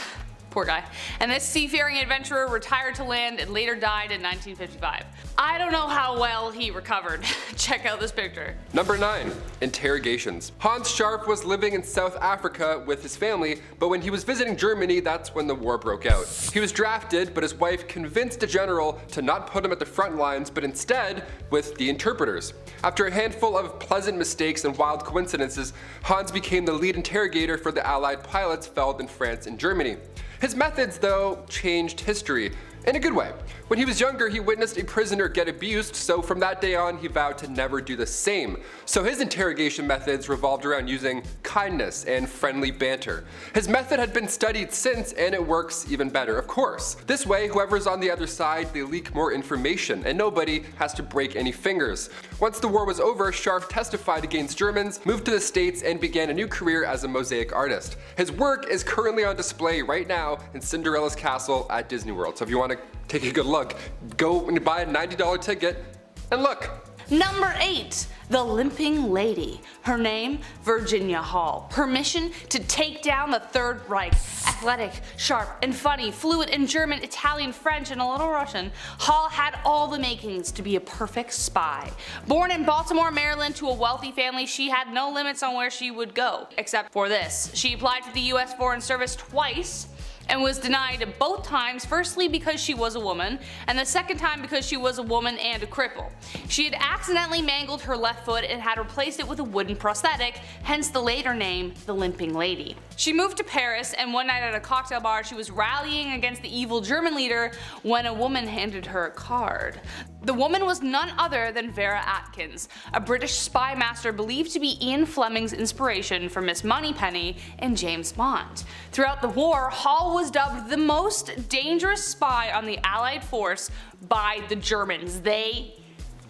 [SPEAKER 1] Poor guy. And this seafaring adventurer retired to land and later died in 1955. I don't know how well he recovered. Check out this picture.
[SPEAKER 3] Number 9. Interrogations. Hans Scharf was living in South Africa with his family, but when he was visiting Germany, that's when the war broke out. He was drafted, but his wife convinced a general to not put him at the front lines, but instead with the interpreters. After a handful of pleasant mistakes and wild coincidences, Hans became the lead interrogator for the Allied pilots felled in France and Germany. His methods, though, changed history in a good way. When he was younger, he witnessed a prisoner get abused, so from that day on, he vowed to never do the same. So his interrogation methods revolved around using kindness and friendly banter. His method had been studied since, and it works even better, of course. This way, whoever's on the other side, they leak more information, and nobody has to break any fingers. Once the war was over, Scharf testified against Germans, moved to the States, and began a new career as a mosaic artist. His work is currently on display right now in Cinderella's castle at Disney World, so if you want to take a good look, go and buy a $90 ticket and look.
[SPEAKER 1] Number 8. The Limping Lady. Her name, Virginia Hall. Her mission, to take down the Third Reich. Athletic, sharp, and funny, fluent in German, Italian, French, and a little Russian, Hall had all the makings to be a perfect spy. Born in Baltimore, Maryland to a wealthy family, she had no limits on where she would go, except for this. She applied for the US Foreign Service twice, and was denied both times, firstly because she was a woman, and the second time because she was a woman and a cripple. She had accidentally mangled her left foot and had replaced it with a wooden prosthetic, hence the later name, the Limping Lady. She moved to Paris, and one night at a cocktail bar she was rallying against the evil German leader when a woman handed her a card. The woman was none other than Vera Atkins, a British spy master believed to be Ian Fleming's inspiration for Miss Moneypenny and James Bond. Throughout the war, Hall was dubbed the most dangerous spy on the Allied force by the Germans. They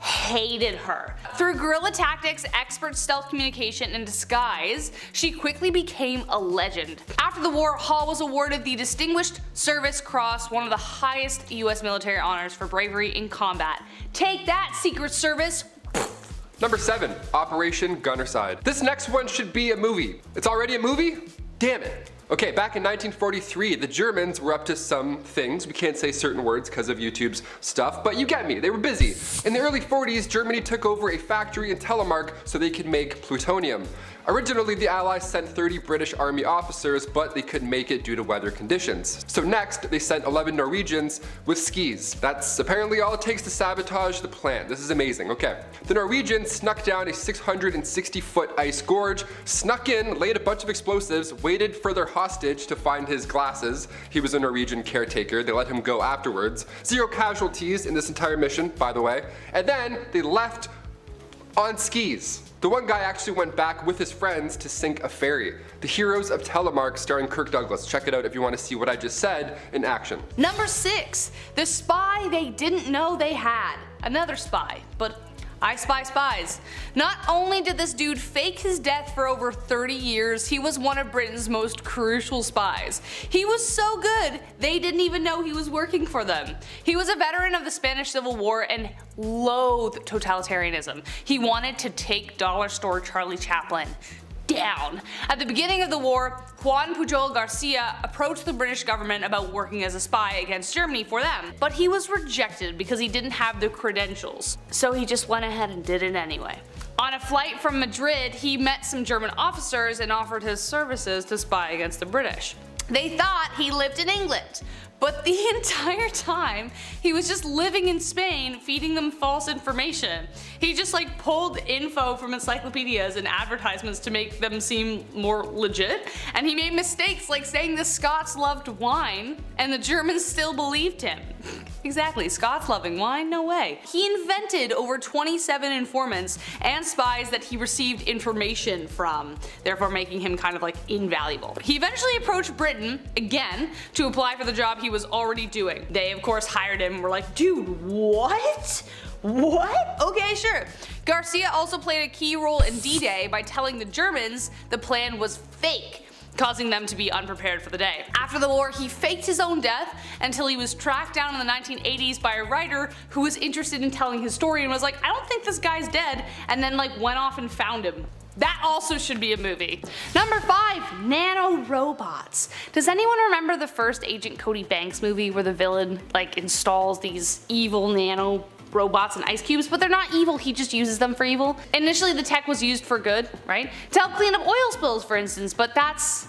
[SPEAKER 1] hated her. Through guerrilla tactics, expert stealth communication, and disguise, she quickly became a legend. After the war, Hall was awarded the Distinguished Service Cross, one of the highest US military honors for bravery in combat. Take that, Secret Service!
[SPEAKER 3] Number 7. Operation Gunnerside. This next one should be a movie. It's already a movie? Damn it. Okay, back in 1943, the Germans were up to some things. We can't say certain words because of YouTube's stuff, but you get me, they were busy. In the early 40s, Germany took over a factory in Telemark so they could make plutonium. Originally, the Allies sent 30 British Army officers, but they couldn't make it due to weather conditions. So next, they sent 11 Norwegians with skis. That's apparently all it takes to sabotage the plant. This is amazing, okay. The Norwegians snuck down a 660-foot ice gorge, snuck in, laid a bunch of explosives, waited for their hostage to find his glasses. He was a Norwegian caretaker. They let him go afterwards. 0 casualties in this entire mission, by the way. And then they left on skis. The one guy actually went back with his friends to sink a ferry. The Heroes of Telemark, starring Kirk Douglas. Check it out if you want to see what I just said in action.
[SPEAKER 1] Number 6. The spy they didn't know they had. Another spy, but I spy spies. Not only did this dude fake his death for over 30 years, he was one of Britain's most crucial spies. He was so good, they didn't even know he was working for them. He was a veteran of the Spanish Civil War and loathed totalitarianism. He wanted to take dollar store Charlie Chaplin down. At the beginning of the war, Juan Pujol Garcia approached the British government about working as a spy against Germany for them, but he was rejected because he didn't have the credentials. So he just went ahead and did it anyway. On a flight from Madrid, he met some German officers and offered his services to spy against the British. They thought he lived in England, but the entire time he was just living in Spain feeding them false information. He just pulled info from encyclopedias and advertisements to make them seem more legit, and he made mistakes like saying the Scots loved wine and the Germans still believed him. Exactly, Scots loving wine? No way. He invented over 27 informants and spies that he received information from, therefore making him kind of invaluable. He eventually approached Britain, again, to apply for the job he was already doing. They of course hired him and were like, dude, what? What? Okay, sure. Garcia also played a key role in D-Day by telling the Germans the plan was fake, causing them to be unprepared for the day. After the war, he faked his own death until he was tracked down in the 1980s by a writer who was interested in telling his story and was like, I don't think this guy's dead, and then went off and found him. That also should be a movie. Number 5, nano robots. Does anyone remember the first Agent Cody Banks movie where the villain installs these evil nano robots and ice cubes, but they're not evil, he just uses them for evil? Initially the tech was used for good, right? To help clean up oil spills, for instance, but that's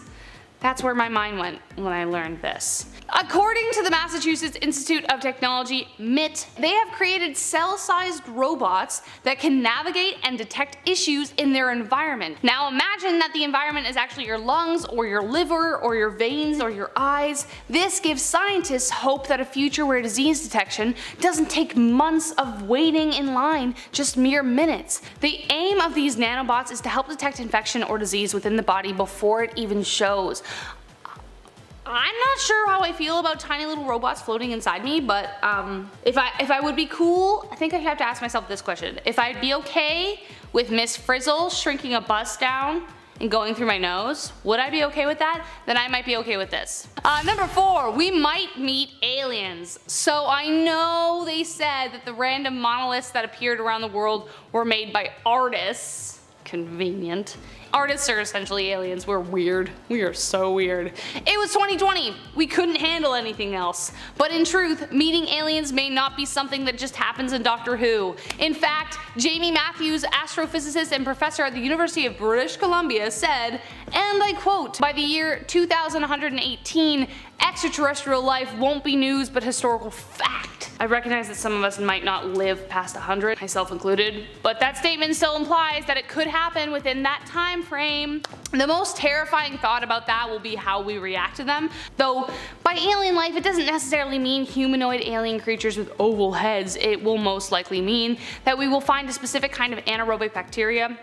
[SPEAKER 1] where my mind went when I learned this. According to the Massachusetts Institute of Technology, MIT, they have created cell-sized robots that can navigate and detect issues in their environment. Now imagine that the environment is actually your lungs or your liver or your veins or your eyes. This gives scientists hope that a future where disease detection doesn't take months of waiting in line, just mere minutes. The aim of these nanobots is to help detect infection or disease within the body before it even shows. I'm not sure how I feel about tiny little robots floating inside me, but if I would be cool, I think I have to ask myself this question. If I'd be okay with Miss Frizzle shrinking a bus down and going through my nose, would I be okay with that? Then I might be okay with this. Number 4, we might meet aliens. So I know they said that the random monoliths that appeared around the world were made by artists. Convenient. Artists are essentially aliens. We're weird. We are so weird. It was 2020. We couldn't handle anything else. But in truth, meeting aliens may not be something that just happens in Doctor Who. In fact, Jamie Matthews, astrophysicist and professor at the University of British Columbia, said, and I quote, by the year 2118, extraterrestrial life won't be news but historical fact. I recognize that some of us might not live past 100, myself included, but that statement still implies that it could happen within that time frame. The most terrifying thought about that will be how we react to them, though by alien life it doesn't necessarily mean humanoid alien creatures with oval heads. It will most likely mean that we will find a specific kind of anaerobic bacteria,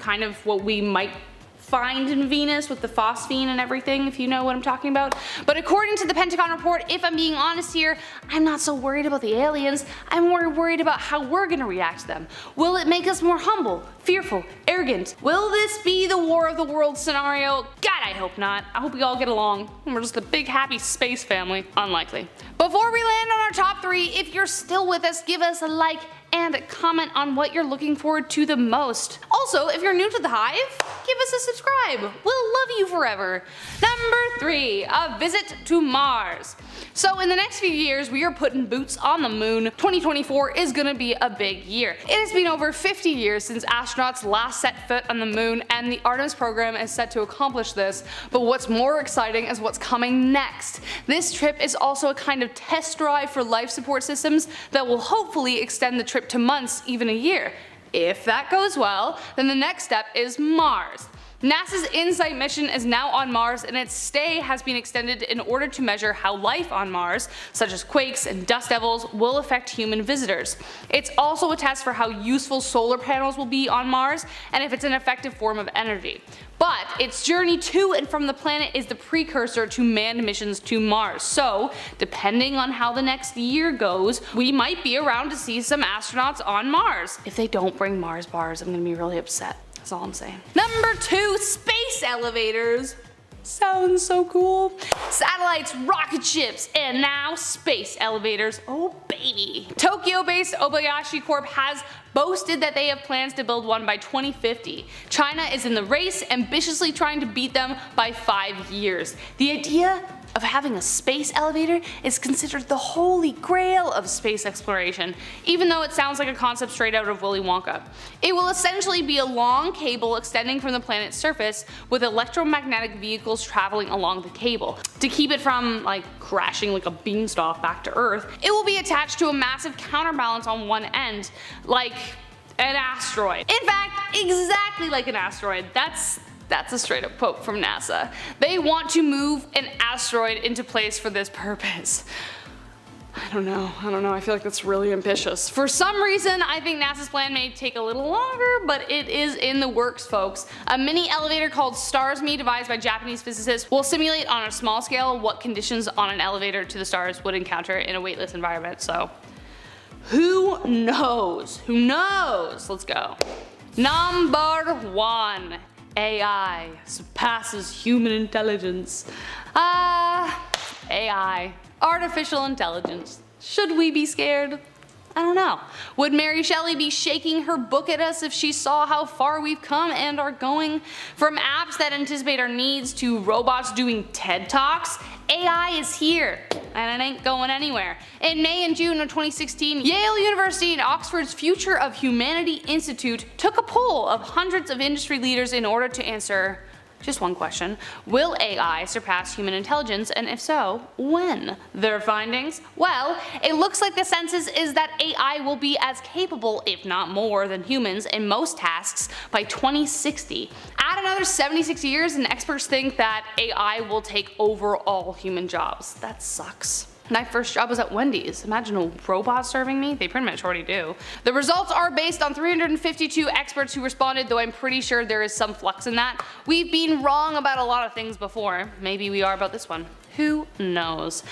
[SPEAKER 1] kind of what we might find in Venus with the phosphine and everything, if you know what I'm talking about. But according to the Pentagon report, if I'm being honest here, I'm not so worried about the aliens. I'm more worried about how we're gonna react to them. Will it make us more humble, fearful, arrogant? Will this be the War of the Worlds scenario? God, I hope not. I hope we all get along and we're just a big happy space family. Unlikely. Before we land on our top 3, if you're still with us, give us a like and comment on what you're looking forward to the most. Also, if you're new to the Hive, give us a subscribe. We'll love you forever. Number 3, a visit to Mars. So in the next few years, we are putting boots on the moon. 2024 is gonna be a big year. It has been over 50 years since astronauts last set foot on the moon, and the Artemis program is set to accomplish this. But what's more exciting is what's coming next. This trip is also a kind of test drive for life support systems that will hopefully extend the trip to months, even a year. If that goes well, then the next step is Mars. NASA's InSight mission is now on Mars, and its stay has been extended in order to measure how life on Mars, such as quakes and dust devils, will affect human visitors. It's also a test for how useful solar panels will be on Mars and if it's an effective form of energy. But its journey to and from the planet is the precursor to manned missions to Mars, so depending on how the next year goes, we might be around to see some astronauts on Mars. If they don't bring Mars bars, I'm gonna be really upset. That's all I'm saying. Number 2, space elevators. Sounds so cool. Satellites, rocket ships, and now space elevators. Oh baby. Tokyo-based Obayashi Corp has boasted that they have plans to build one by 2050. China is in the race, ambitiously trying to beat them by 5 years. The idea of having a space elevator is considered the holy grail of space exploration, even though it sounds like a concept straight out of Willy Wonka. It will essentially be a long cable extending from the planet's surface with electromagnetic vehicles traveling along the cable. To keep it from crashing like a beanstalk back to Earth, it will be attached to a massive counterbalance on one end, like an asteroid. In fact, exactly like an asteroid. That's a straight up quote from NASA. They want to move an asteroid into place for this purpose. I don't know, I feel like that's really ambitious. For some reason, I think NASA's plan may take a little longer, but it is in the works, folks. A mini elevator called STARS-Me, devised by Japanese physicists, will simulate on a small scale what conditions on an elevator to the stars would encounter in a weightless environment, so who knows? Who knows? Let's go. Number 1. AI surpasses human intelligence. AI. Artificial intelligence. Should we be scared? I don't know. Would Mary Shelley be shaking her book at us if she saw how far we've come and are going? From apps that anticipate our needs to robots doing TED Talks, AI is here, and it ain't going anywhere. In May and June of 2016, Yale University and Oxford's Future of Humanity Institute took a poll of hundreds of industry leaders in order to answer just one question: will AI surpass human intelligence, and if so, when? Their findings? Well, it looks like the consensus is that AI will be as capable, if not more, than humans in most tasks by 2060. Add another 76 years and experts think that AI will take over all human jobs. That sucks. My first job was at Wendy's. Imagine a robot serving me? They pretty much already do. The results are based on 352 experts who responded, though I'm pretty sure there is some flux in that. We've been wrong about a lot of things before. Maybe we are about this one. Who knows?